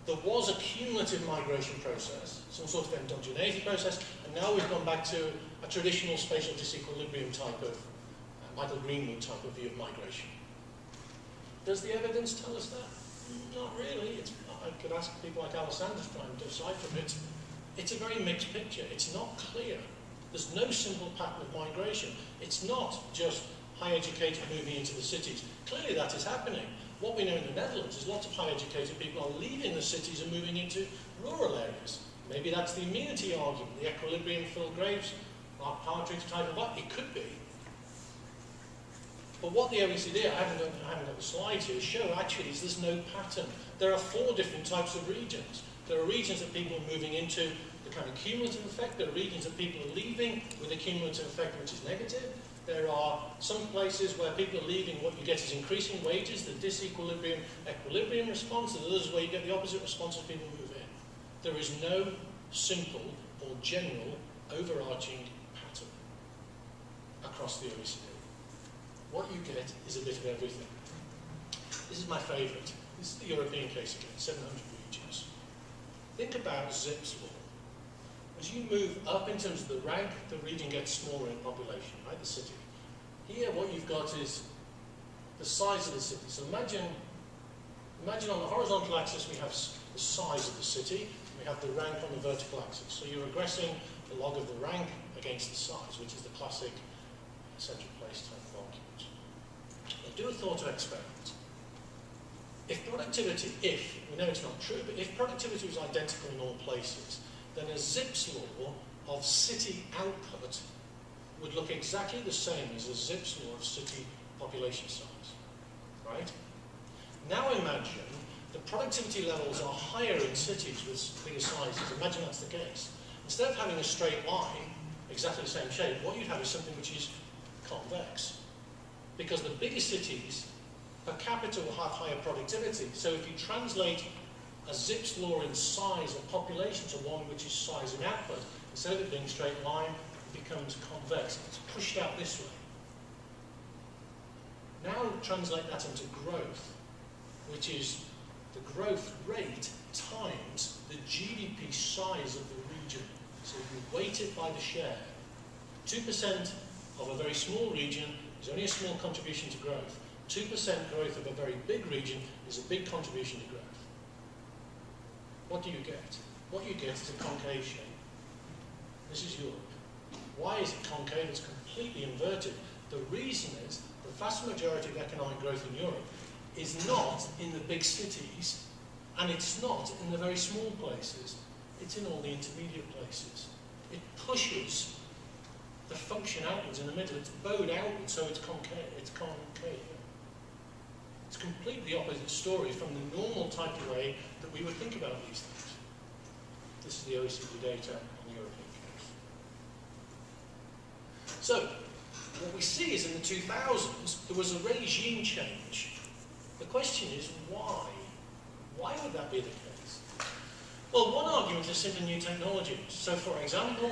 there was a cumulative migration process, some sort of endogeneity process, and now we've gone back to a traditional spatial disequilibrium type of, Michael Greenwood type of view of migration. Does the evidence tell us that? Not really. I could ask people like Alessandra to try and decipher it. It's a very mixed picture. It's not clear. There's no simple pattern of migration. It's not just high educated moving into the cities. Clearly that is happening. What we know in the Netherlands is lots of high educated people are leaving the cities and moving into rural areas. Maybe that's the immunity argument, the equilibrium Phil Graves, Mark Partridge type of it could be. But what the OECD, I haven't got the slides here, show actually is there's no pattern. There are 4 different types of regions. There are regions that people are moving into the kind of cumulative effect. There are regions that people are leaving with a cumulative effect which is negative. There are some places where people are leaving, what you get is increasing wages, the disequilibrium, equilibrium response, and others where you get the opposite response as people move in. There is no simple or general overarching pattern across the OECD. What you get is a bit of everything. This is my favourite. This is the European case again, 700 regions. Think about Zipf's law. As you move up in terms of the rank, the region gets smaller in population, right, the city. Here what you've got is the size of the city. So imagine on the horizontal axis we have the size of the city, we have the rank on the vertical axis. So you're regressing the log of the rank against the size, which is the classic central place type of argument. Now do a thought experiment. If productivity, we know it's not true, but if productivity was identical in all places, then a Zipf's law of city output would look exactly the same as a Zipf's law of city population size, right? Now imagine the productivity levels are higher in cities with bigger sizes. Imagine that's the case. Instead of having a straight line, exactly the same shape, what you'd have is something which is convex. Because the bigger cities per capita will have higher productivity. So if you translate a Zipf's law in size of population to one which is size in output, instead of it being straight line, it becomes convex. It's pushed out this way. Now translate that into growth, which is the growth rate times the GDP size of the region. So if you weight it by the share, 2% of a very small region is only a small contribution to growth. 2% growth of a very big region is a big contribution to growth. What do you get? What you get is a concave shape. This is Europe. Why is it concave? It's completely inverted. The reason is the vast majority of economic growth in Europe is not in the big cities, and it's not in the very small places. It's in all the intermediate places. It pushes the function outwards in the middle. It's bowed outwards, so it's concave. It's completely the opposite story from the normal type of way that we would think about these things. This is the OECD data on the European case. So, what we see is in the 2000s, there was a regime change. The question is, why? Why would that be the case? Well, one argument is simply new technologies. So, for example,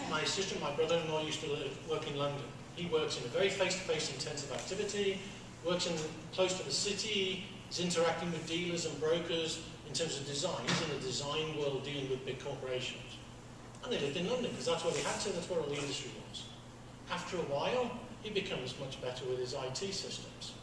my sister and my brother-in-law used to work in London. He works in a very face-to-face intensive activity, works close to the city, is interacting with dealers and brokers in terms of design. He's in the design world dealing with big corporations. And they lived in London because that's where they had to, that's where all the industry was. After a while, he becomes much better with his IT systems.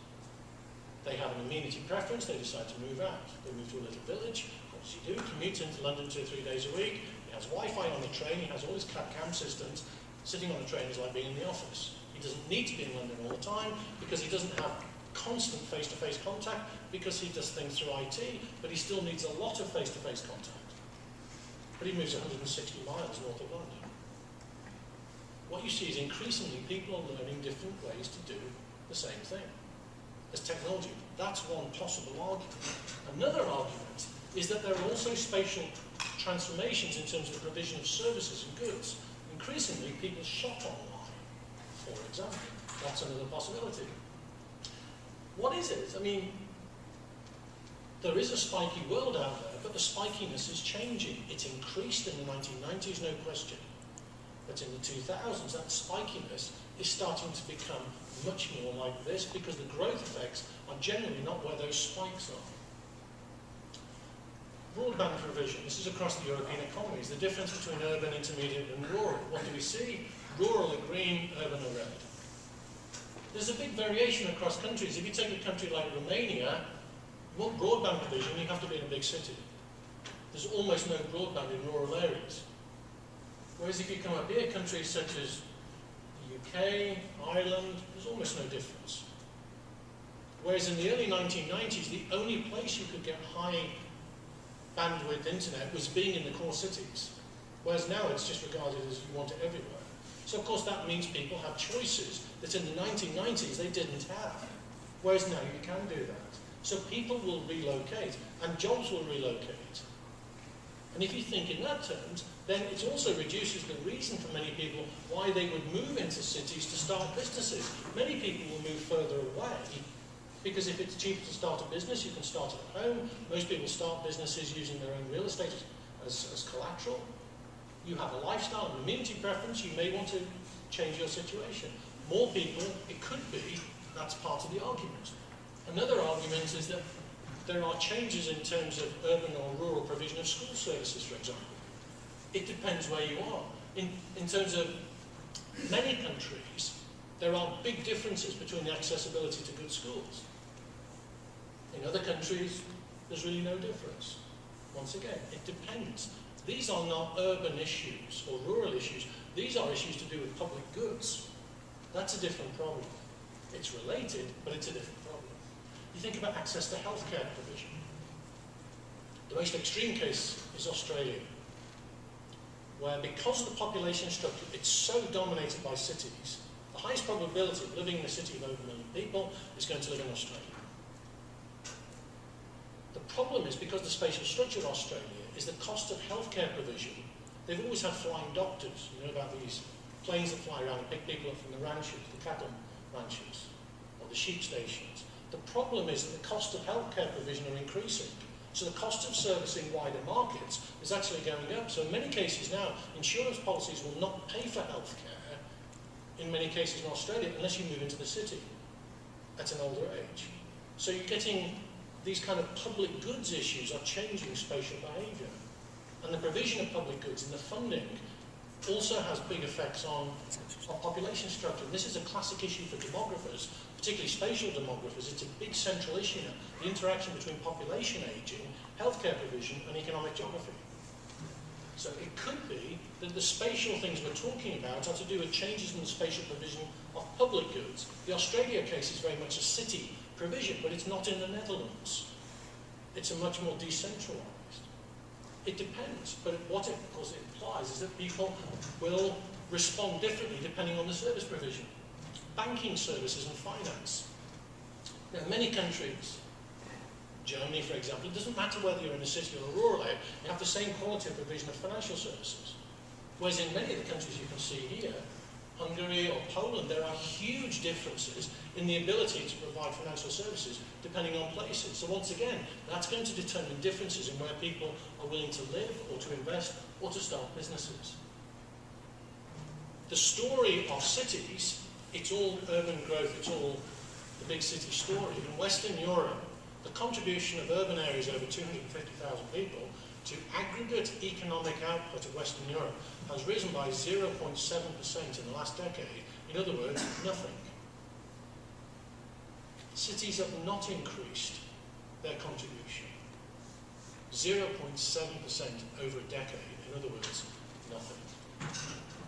They have an amenity preference, they decide to move out. They move to a little village, of course you do, commute into London 2 or 3 days a week. He has Wi-Fi on the train, he has all his CAD/CAM systems. Sitting on the train is like being in the office. He doesn't need to be in London all the time because he doesn't have constant face-to-face contact because he does things through IT, but he still needs a lot of face-to-face contact. But he moves 160 miles north of London. What you see is increasingly people are learning different ways to do the same thing as technology. That's one possible argument. Another argument is that there are also spatial transformations in terms of the provision of services and goods. Increasingly, people shop online, for example. That's another possibility. What is it? I mean, there is a spiky world out there, but the spikiness is changing. It increased in the 1990s, no question. But in the 2000s, that spikiness is starting to become much more like this because the growth effects are generally not where those spikes are. Broadband provision, this is across the European economies, the difference between urban, intermediate and rural. What do we see? Rural are green, urban are red. There's a big variation across countries. If you take a country like Romania, you want broadband provision, you have to be in a big city. There's almost no broadband in rural areas. Whereas if you come up here, countries such as the UK, Ireland, there's almost no difference. Whereas in the early 1990s, the only place you could get high bandwidth internet was being in the core cities. Whereas now it's just regarded as you want it everywhere. So of course that means people have choices that in the 1990s they didn't have. Whereas now you can do that. So people will relocate and jobs will relocate. And if you think in that terms, then it also reduces the reason for many people why they would move into cities to start businesses. Many people will move further away because if it's cheaper to start a business, you can start at home. Most people start businesses using their own real estate as collateral. You have a lifestyle, an amenity preference, you may want to change your situation. More people, it could be, that's part of the argument. Another argument is that there are changes in terms of urban or rural provision of school services, for example. It depends where you are. In terms of many countries, there are big differences between the accessibility to good schools. In other countries, there's really no difference. Once again, it depends. These are not urban issues or rural issues. These are issues to do with public goods. That's a different problem. It's related, but it's a different problem. You think about access to healthcare provision. The most extreme case is Australia, where because of the population structure, it's so dominated by cities, the highest probability of living in a city of over 1 million people is going to live in Australia. The problem is, because the spatial structure of Australia is the cost of healthcare provision. They've always had flying doctors. You know about these planes that fly around and pick people up from the ranches, the cattle ranches, or the sheep stations. The problem is that the cost of healthcare provision are increasing. So the cost of servicing wider markets is actually going up. So in many cases now, insurance policies will not pay for healthcare, in many cases in Australia, unless you move into the city at an older age. So you're getting these kind of public goods issues are changing spatial behaviour. And the provision of public goods and the funding also has big effects on population structure. This is a classic issue for demographers, particularly spatial demographers. It's a big central issue now, the interaction between population ageing, healthcare provision and economic geography. So it could be that the spatial things we're talking about are to do with changes in the spatial provision of public goods. The Australia case is very much a city provision, but it's not in the Netherlands. It's a much more decentralised. It depends, but what it, of course, it implies is that people will respond differently depending on the service provision. Banking services and finance. Now, in many countries, Germany, for example, it doesn't matter whether you're in a city or a rural area, you have the same quality of provision of financial services. Whereas in many of the countries you can see here, Hungary or Poland, there are huge differences in the ability to provide financial services depending on places. So once again, that's going to determine differences in where people are willing to live or to invest or to start businesses. The story of cities, it's all urban growth, it's all the big city story. In Western Europe, the contribution of urban areas over 250,000 people to aggregate economic output of Western Europe has risen by 0.7% in the last decade. In other words, nothing. Cities have not increased their contribution. 0.7% over a decade. In other words, nothing.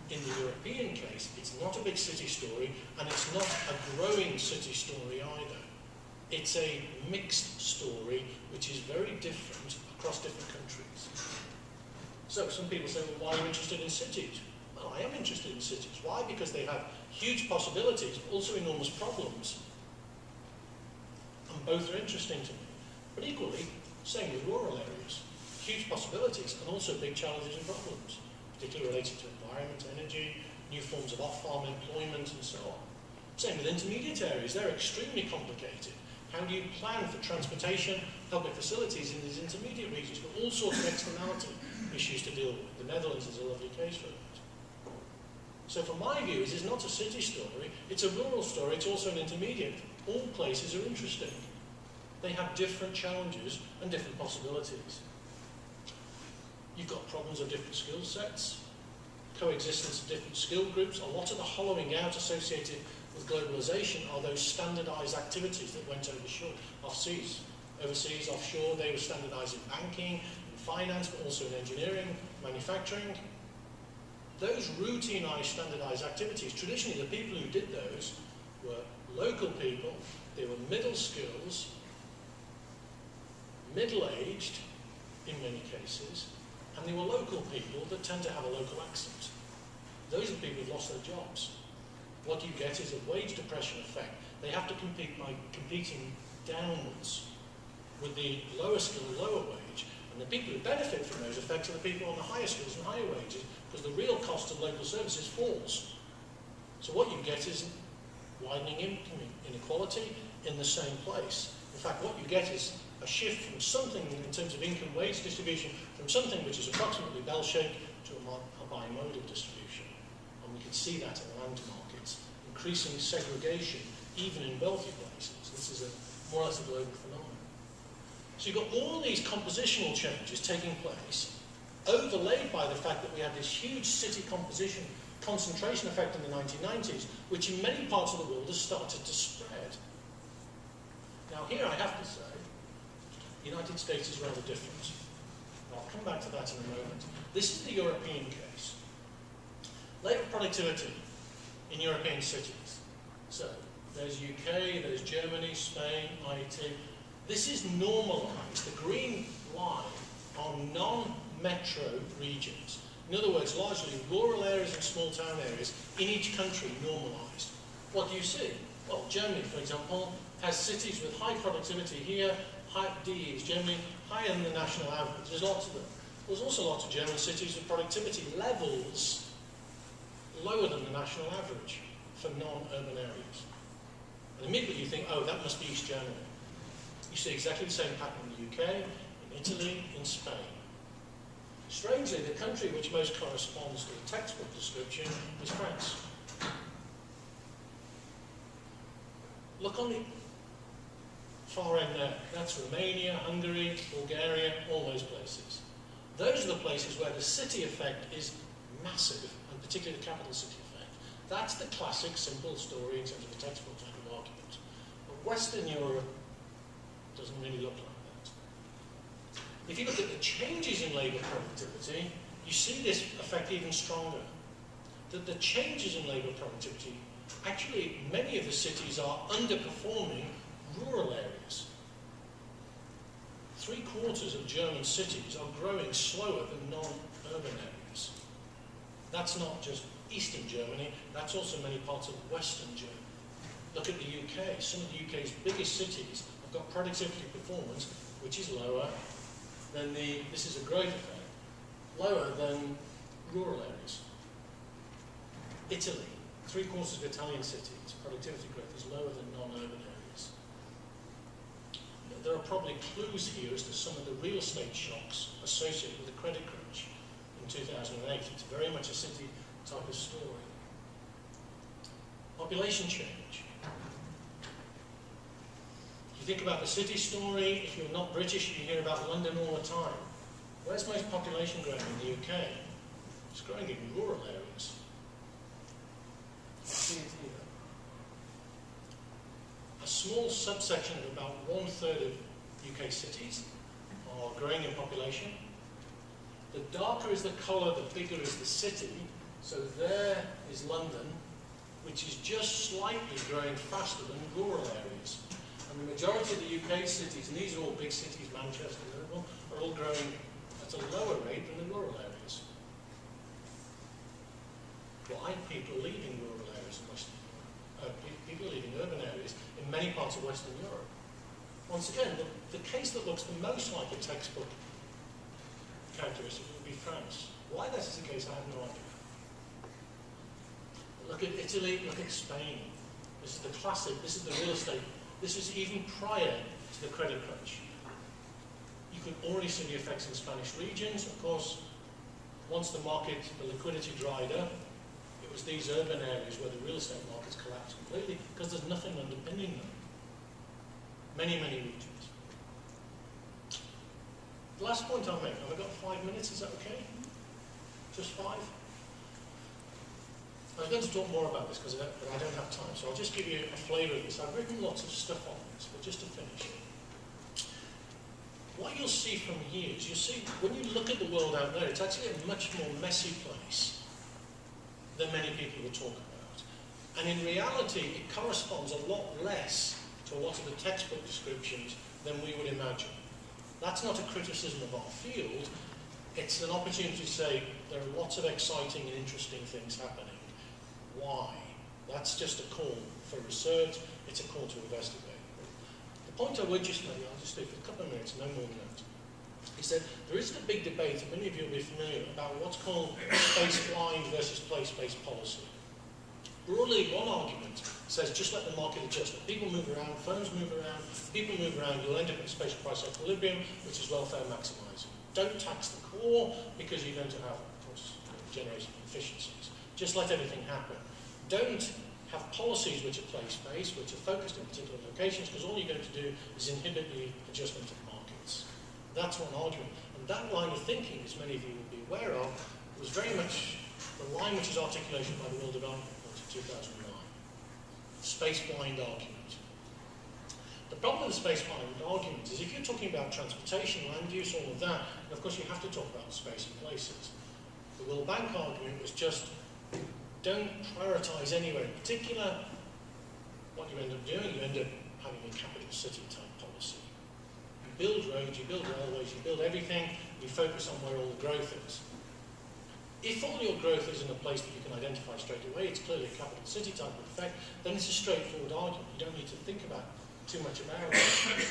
In the European case, it's not a big city story, and it's not a growing city story either. It's a mixed story, which is very different across different countries. So some people say, well, why are you interested in cities? Well, I am interested in cities. Why? Because they have huge possibilities, but also enormous problems. And both are interesting to me. But equally, same with rural areas. Huge possibilities and also big challenges and problems, particularly related to environment, energy, new forms of off-farm employment, and so on. Same with intermediate areas. They're extremely complicated. How do you plan for transportation, public facilities in these intermediate regions, but all sorts of externality issues to deal with? The Netherlands is a lovely case for that. So from my view, it's not a city story, it's a rural story, it's also an intermediate. All places are interesting. They have different challenges and different possibilities. You've got problems of different skill sets, coexistence of different skill groups. A lot of the hollowing out associated with globalization are those standardized activities that went overseas, offshore. They were standardized in banking, in finance, but also in engineering, manufacturing. Those routinized, standardized activities, traditionally the people who did those were local people. They were middle skills, middle-aged in many cases, and they were local people that tend to have a local accent. Those are the people who've lost their jobs. What you get is a wage depression effect. They have to compete by competing downwards with the lower skill, lower wage, and the people who benefit from those effects are the people on the higher skills and higher wages, because the real cost of local services falls. So what you get is widening income inequality in the same place. In fact, what you get is a shift from something in terms of income wage distribution, from something which is approximately bell-shaped to a bimodal distribution. And we can see that in land markets, increasing segregation even in wealthy places. This is more or less a global phenomenon. So you've got all these compositional changes taking place, overlaid by the fact that we had this huge city composition concentration effect in the 1990s, which in many parts of the world has started to spread. Now here I have to say, the United States is rather different. I'll come back to that in a moment. This is the European case. Labour productivity in European cities. So there's UK, there's Germany, Spain, IT. This is normalised. The green line on non-metro regions. In other words, largely rural areas and small town areas in each country normalised. What do you see? Well, Germany, for example, has cities with high productivity here, high DE is generally higher than the national average. There's lots of them. There's also lots of German cities with productivity levels lower than the national average for non-urban areas. And immediately you think, oh, that must be East Germany. You see exactly the same pattern in the UK, in Italy, in Spain. Strangely, the country which most corresponds to the textbook description is France. Look on the far end there. That's Romania, Hungary, Bulgaria, all those places. Those are the places where the city effect is massive, and particularly the capital city effect. That's the classic, simple story in terms of a textbook type of argument. But Western Europe doesn't really look like that. If you look at the changes in labour productivity, you see this effect even stronger. That the changes in labour productivity, actually many of the cities are underperforming rural areas. 3/4 of German cities are growing slower than non-urban areas. That's not just Eastern Germany, that's also many parts of Western Germany. Look at the UK. Some of the UK's biggest cities have got productivity performance which is lower than this is a growth effect, lower than rural areas. Italy, 3/4 of Italian cities, productivity growth is lower than non-urban areas. There are probably clues here as to some of the real estate shocks associated with the credit crunch in 2008. It's very much a city type of story. Population change. If you think about the city story, if you're not British, you hear about London all the time. Where's most population growing in the UK? It's growing in rural areas. See it here. A small subsection of about 1/3 of UK cities are growing in population. The darker is the colour, the bigger is the city. So there is London, which is just slightly growing faster than rural areas. And the majority of the UK cities, and these are all big cities, Manchester, Liverpool, are all growing at a lower rate than the rural areas. Why? People are leaving rural areas in Western Europe. People are leaving urban areas in many parts of Western Europe. Once again, the case that looks the most like a textbook characteristic would be France. Why that is the case, I have no idea. Look at Italy, look at Spain. This is the classic, this is the real estate. This is even prior to the credit crunch. You could already see the effects in Spanish regions. Of course, once the market, the liquidity dried up, it was these urban areas where the real estate markets collapsed completely because there's nothing underpinning them. Many, many regions. The last point I'll make, have I got 5 minutes, is that okay? Just 5? I was going to talk more about this, but I don't have time, so I'll just give you a flavour of this. I've written lots of stuff on this, but just to finish. What you'll see from here is, you'll see, when you look at the world out there, it's actually a much more messy place than many people will talk about. And in reality, it corresponds a lot less to a lot of the textbook descriptions than we would imagine. That's not a criticism of our field, it's an opportunity to say there are lots of exciting and interesting things happening. Why? That's just a call for research, it's a call to investigate. The point I would just make, I'll just leave for a couple of minutes, no more than that, is that there is a big debate, and many of you will be familiar, about what's called space-blind versus place-based policy. Broadly, one argument says just let the market adjust. If people move around, firms move around, people move around, you'll end up in spatial price equilibrium, which is welfare maximising. Don't tax the core, because you're going to have, of course, generation efficiencies. Just let everything happen. Don't have policies which are place-based, which are focused in particular locations, because all you're going to do is inhibit the adjustment of markets. That's one argument. And that line of thinking, as many of you will be aware of, was very much the line which is articulation by the World Development Report of 2009. Space-blind argument. The problem with the space-blind argument is if you're talking about transportation, land use, all of that, and of course you have to talk about space and places. The World Bank argument was just don't prioritise anywhere in particular. What you end up doing, you end up having a capital city type policy. You build roads, you build railways, you build everything, you focus on where all the growth is. If all your growth is in a place that you can identify straight away, it's clearly a capital city type of effect, then it's a straightforward argument. You don't need to think about too much about it.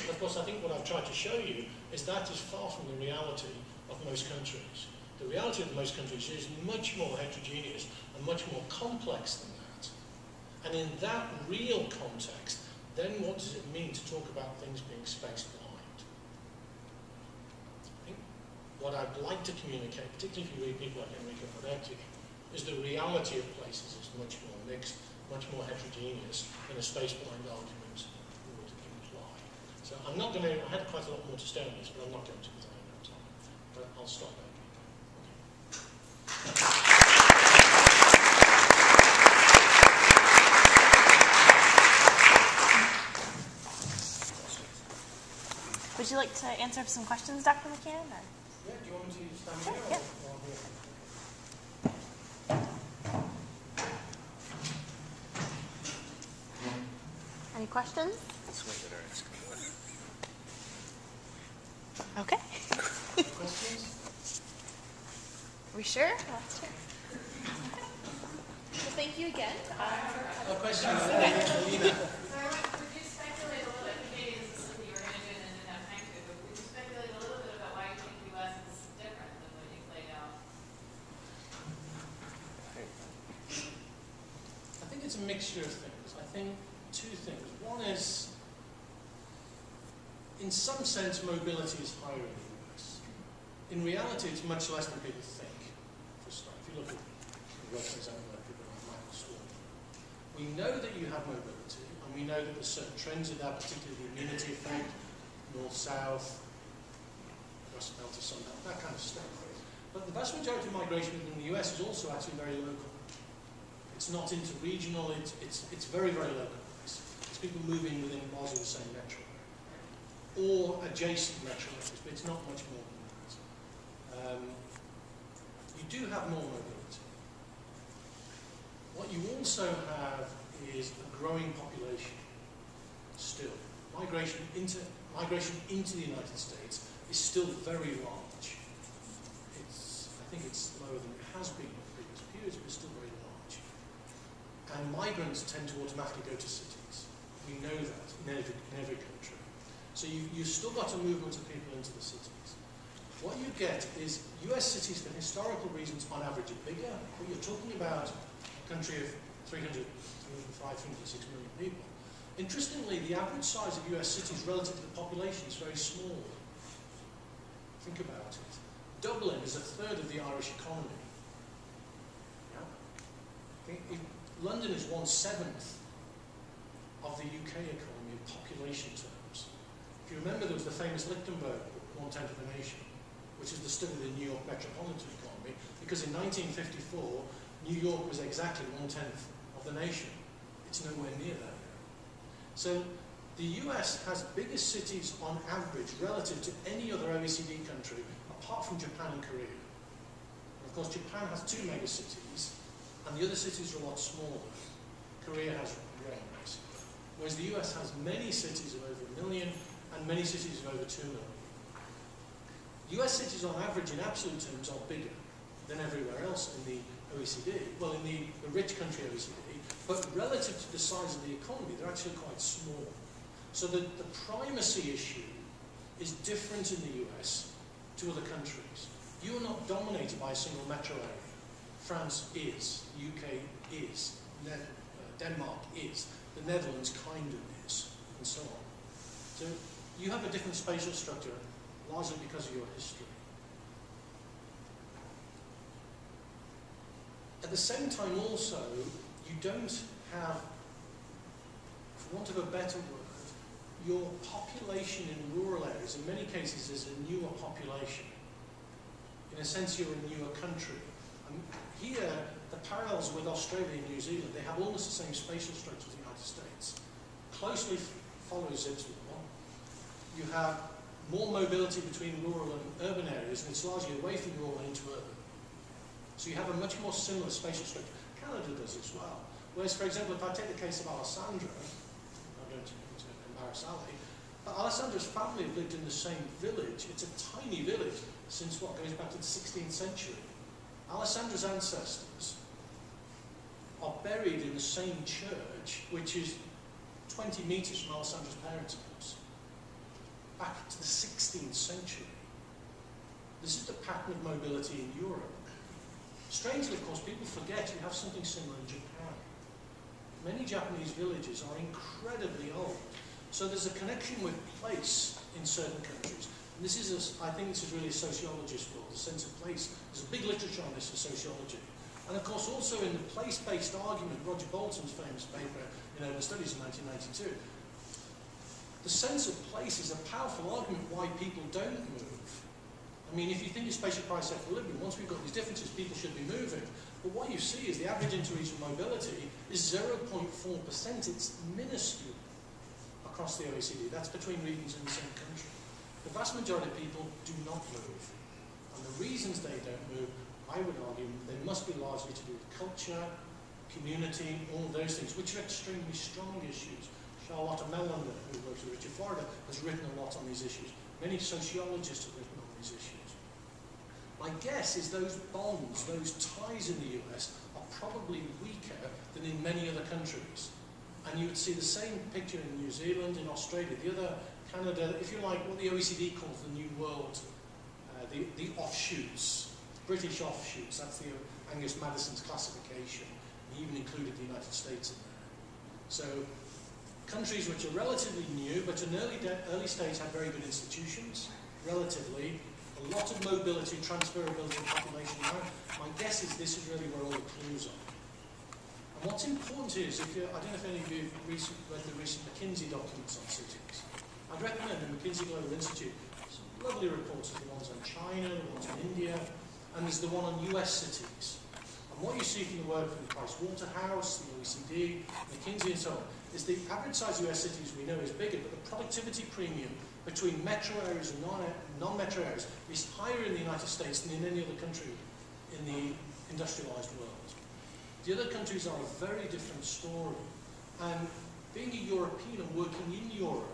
And of course, I think what I've tried to show you is that is far from the reality of most countries. The reality of most countries is much more heterogeneous and much more complex than that. And in that real context, then what does it mean to talk about things being space blind? I think what I'd like to communicate, particularly if you read people like Enrico Moretti, is the reality of places is much more mixed, much more heterogeneous than a space blind argument would imply. So I'm not going to, I had quite a lot more to say on this, but I'm not going to because I don't have time. But I'll stop there. Would you like to answer some questions, Dr. McCann? Or? Yeah, do you want me to stand sure, here? Yeah. Any questions? Okay. Questions? Are we sure? Let's check. Well, thank you again. No questions? Would you speculate a little bit, maybe this is something you were going to do and didn't have time to, but would you it's a mixture of things. I think two things. One is, in some sense, mobility is higher in the US. In reality, it's much less than people think, for a start. If you look at the workplace outlook, people like Michael Swarm, we know that you have mobility, and we know that there's certain trends in that, particularly the immunity effect, north-south, Rust Belt to Sunbelt, that kind of stuff. But the vast majority of migration within the US is also actually very local. It's not interregional, it's very, very localized. It's people moving within bars of the same metro area, or adjacent metro areas, but it's not much more than that. You do have more mobility. What you also have is a growing population still. Migration into the United States is still very large. I think it's lower than it has been in previous periods, but it's still very large. And migrants tend to automatically go to cities. We know that in every country. So you've still got a movement of people into the cities. What you get is US cities, for historical reasons, on average are bigger, but you're talking about a country of 300, 305, 306 million people. Interestingly, the average size of US cities relative to the population is very small. Think about it. Dublin is a third of the Irish economy. Yeah? London is 1/7 of the UK economy in population terms. If you remember, there was the famous Lichtenberg book, 1/10 of the nation, which is the study of the New York metropolitan economy, because in 1954, New York was exactly 1/10 of the nation. It's nowhere near that now. So the US has bigger cities on average relative to any other OECD country, apart from Japan and Korea. And of course, Japan has 2 megacities, and the other cities are a lot smaller. Korea has one, basically. Whereas the US has many cities of over 1 million, and many cities of over 2 million. US cities on average, in absolute terms, are bigger than everywhere else in the OECD. Well, in the rich country OECD, but relative to the size of the economy, they're actually quite small. So the primacy issue is different in the US to other countries. You are not dominated by a single metro area. France is, UK is, Denmark is, the Netherlands kind of is, and so on. So you have a different spatial structure, largely because of your history. At the same time also, you don't have, for want of a better word, your population in rural areas, in many cases, is a newer population. In a sense, you're a newer country. And here, the parallels with Australia and New Zealand, they have almost the same spatial structure as the United States. Closely follows its law. You have more mobility between rural and urban areas, and it's largely away from rural and into urban. So you have a much more similar spatial structure. Canada does as well. Whereas, for example, if I take the case of Alessandra, I don't embarrass Ali, but Alessandra's family have lived in the same village. It's a tiny village since what goes back to the 16th century. Alessandra's ancestors are buried in the same church, which is 20 metres from Alessandra's parents' house, back to the 16th century. This is the pattern of mobility in Europe. Strangely, of course, people forget you have something similar in Japan. Many Japanese villages are incredibly old. So there's a connection with place in certain countries. And this is, I think this is really a sociologist's field, the sense of place. There's a big literature on this in sociology. And of course, also in the place-based argument, Roger Bolton's famous paper in Urban Studies in 1992, the sense of place is a powerful argument why people don't move. I mean, if you think of spatial price equilibrium, once we've got these differences, people should be moving. But what you see is the average interregional mobility is 0.4%. It's minuscule across the OECD. That's between regions in the same country. The vast majority of people do not move. And the reasons they don't move, I would argue, they must be largely to do with culture, community, all those things, which are extremely strong issues. Charlotte Melander, who works with Richard Florida, has written a lot on these issues. Many sociologists have written on these issues. My guess is those bonds, those ties in the US are probably weaker than in many other countries. And you would see the same picture in New Zealand, in Australia, the other, Canada, if you like, what the OECD calls the New World, the offshoots, British offshoots, that's the Angus Madison's classification. He even included the United States in there. So countries which are relatively new, but in early stage had very good institutions, relatively, a lot of mobility, transferability of population. My guess is this is really where all the clues are. And what's important is, I don't know if any of you have read the recent McKinsey documents on cities. I'd recommend the McKinsey Global Institute. Some lovely reports, the ones on China, the ones on India, and there's the one on US cities. And what you see from the work from Price Waterhouse, the OECD, McKinsey and so on, is the average size US cities we know is bigger, but the productivity premium between metro areas and non-metro areas is higher in the United States than in any other country in the industrialized world. The other countries are a very different story. And being a European and working in Europe,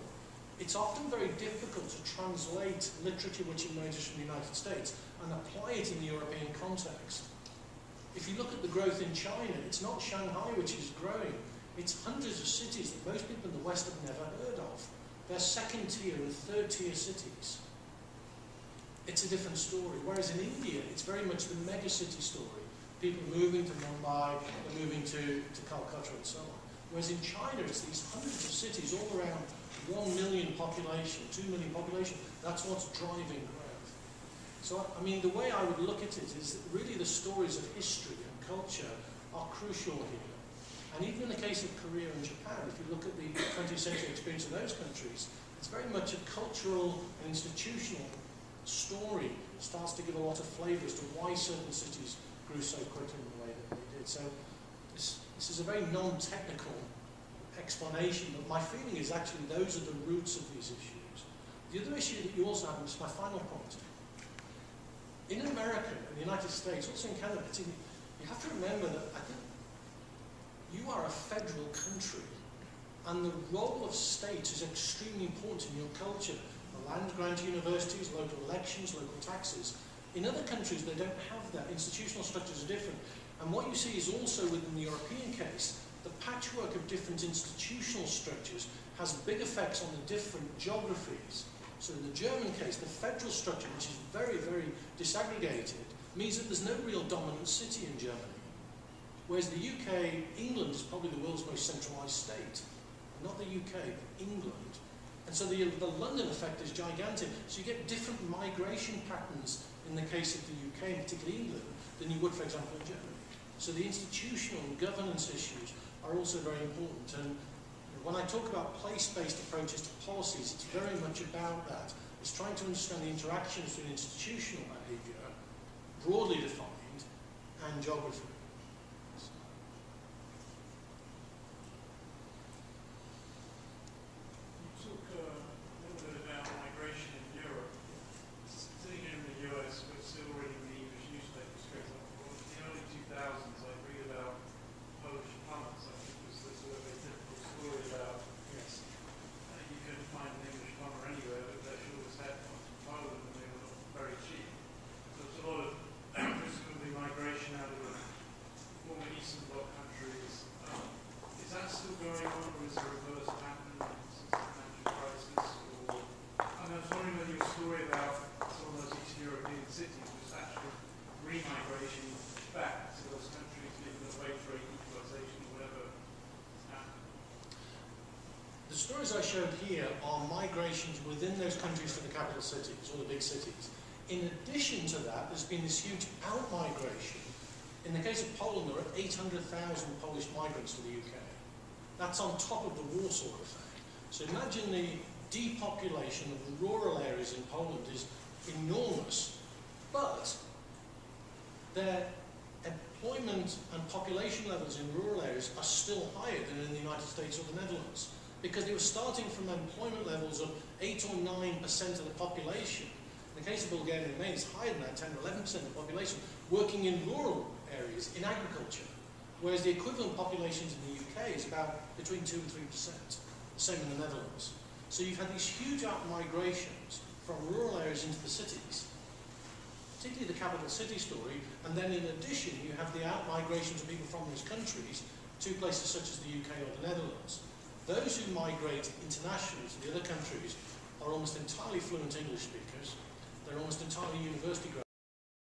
it's often very difficult to translate literature which emerges from the United States and apply it in the European context. If you look at the growth in China, it's not Shanghai which is growing. It's hundreds of cities that most people in the West have never heard of. They're second tier and third tier cities. It's a different story. Whereas in India, it's very much the mega city story. People moving to Mumbai, they're moving to Calcutta and so on. Whereas in China, it's these hundreds of cities all around 1 million population, 2 million population. That's what's driving growth. So, I mean, the way I would look at it is that really the stories of history and culture are crucial here. And even in the case of Korea and Japan, if you look at the 20th century experience in those countries, it's very much a cultural and institutional story. It starts to give a lot of flavour as to why certain cities grew so quickly in the way that they did. So this is a very non-technical explanation, but my feeling is actually those are the roots of these issues. The other issue that you also have, and this is my final point, in America, in the United States, also in Canada, particularly, you have to remember that I think you are a federal country, and the role of states is extremely important in your culture. The land grant universities, local elections, local taxes. In other countries, they don't have that. Institutional structures are different. And what you see is also within the European case, the patchwork of different institutional structures has big effects on the different geographies. So in the German case, the federal structure, which is very, very disaggregated, means that there's no real dominant city in Germany. Whereas the UK, England is probably the world's most centralised state. Not the UK, but England. And so the London effect is gigantic. So you get different migration patterns in the case of the UK, and particularly England, than you would, for example, in Germany. So the institutional and governance issues are also very important. And when I talk about place-based approaches to policies, it's very much about that. It's trying to understand the interactions between institutional behaviour, broadly defined, and geography. The stories I showed here are migrations within those countries to the capital cities, or the big cities. In addition to that, there's been this huge out-migration. In the case of Poland, there are 800,000 Polish migrants to the UK. That's on top of the Warsaw effect. So imagine the depopulation of the rural areas in Poland is enormous, but their employment and population levels in rural areas are still higher than in the United States or the Netherlands, because they were starting from employment levels of 8 or 9% of the population. In the case of Bulgaria and Romania, it's higher than that, 10 or 11% of the population, working in rural areas, in agriculture, whereas the equivalent populations in the UK is about between 2 and 3%, the same in the Netherlands. So you've had these huge out-migrations from rural areas into the cities, particularly the capital city story, and then in addition you have the out-migrations of people from those countries to places such as the UK or the Netherlands. Those who migrate internationally to the other countries are almost entirely fluent English speakers. They're almost entirely university graduates.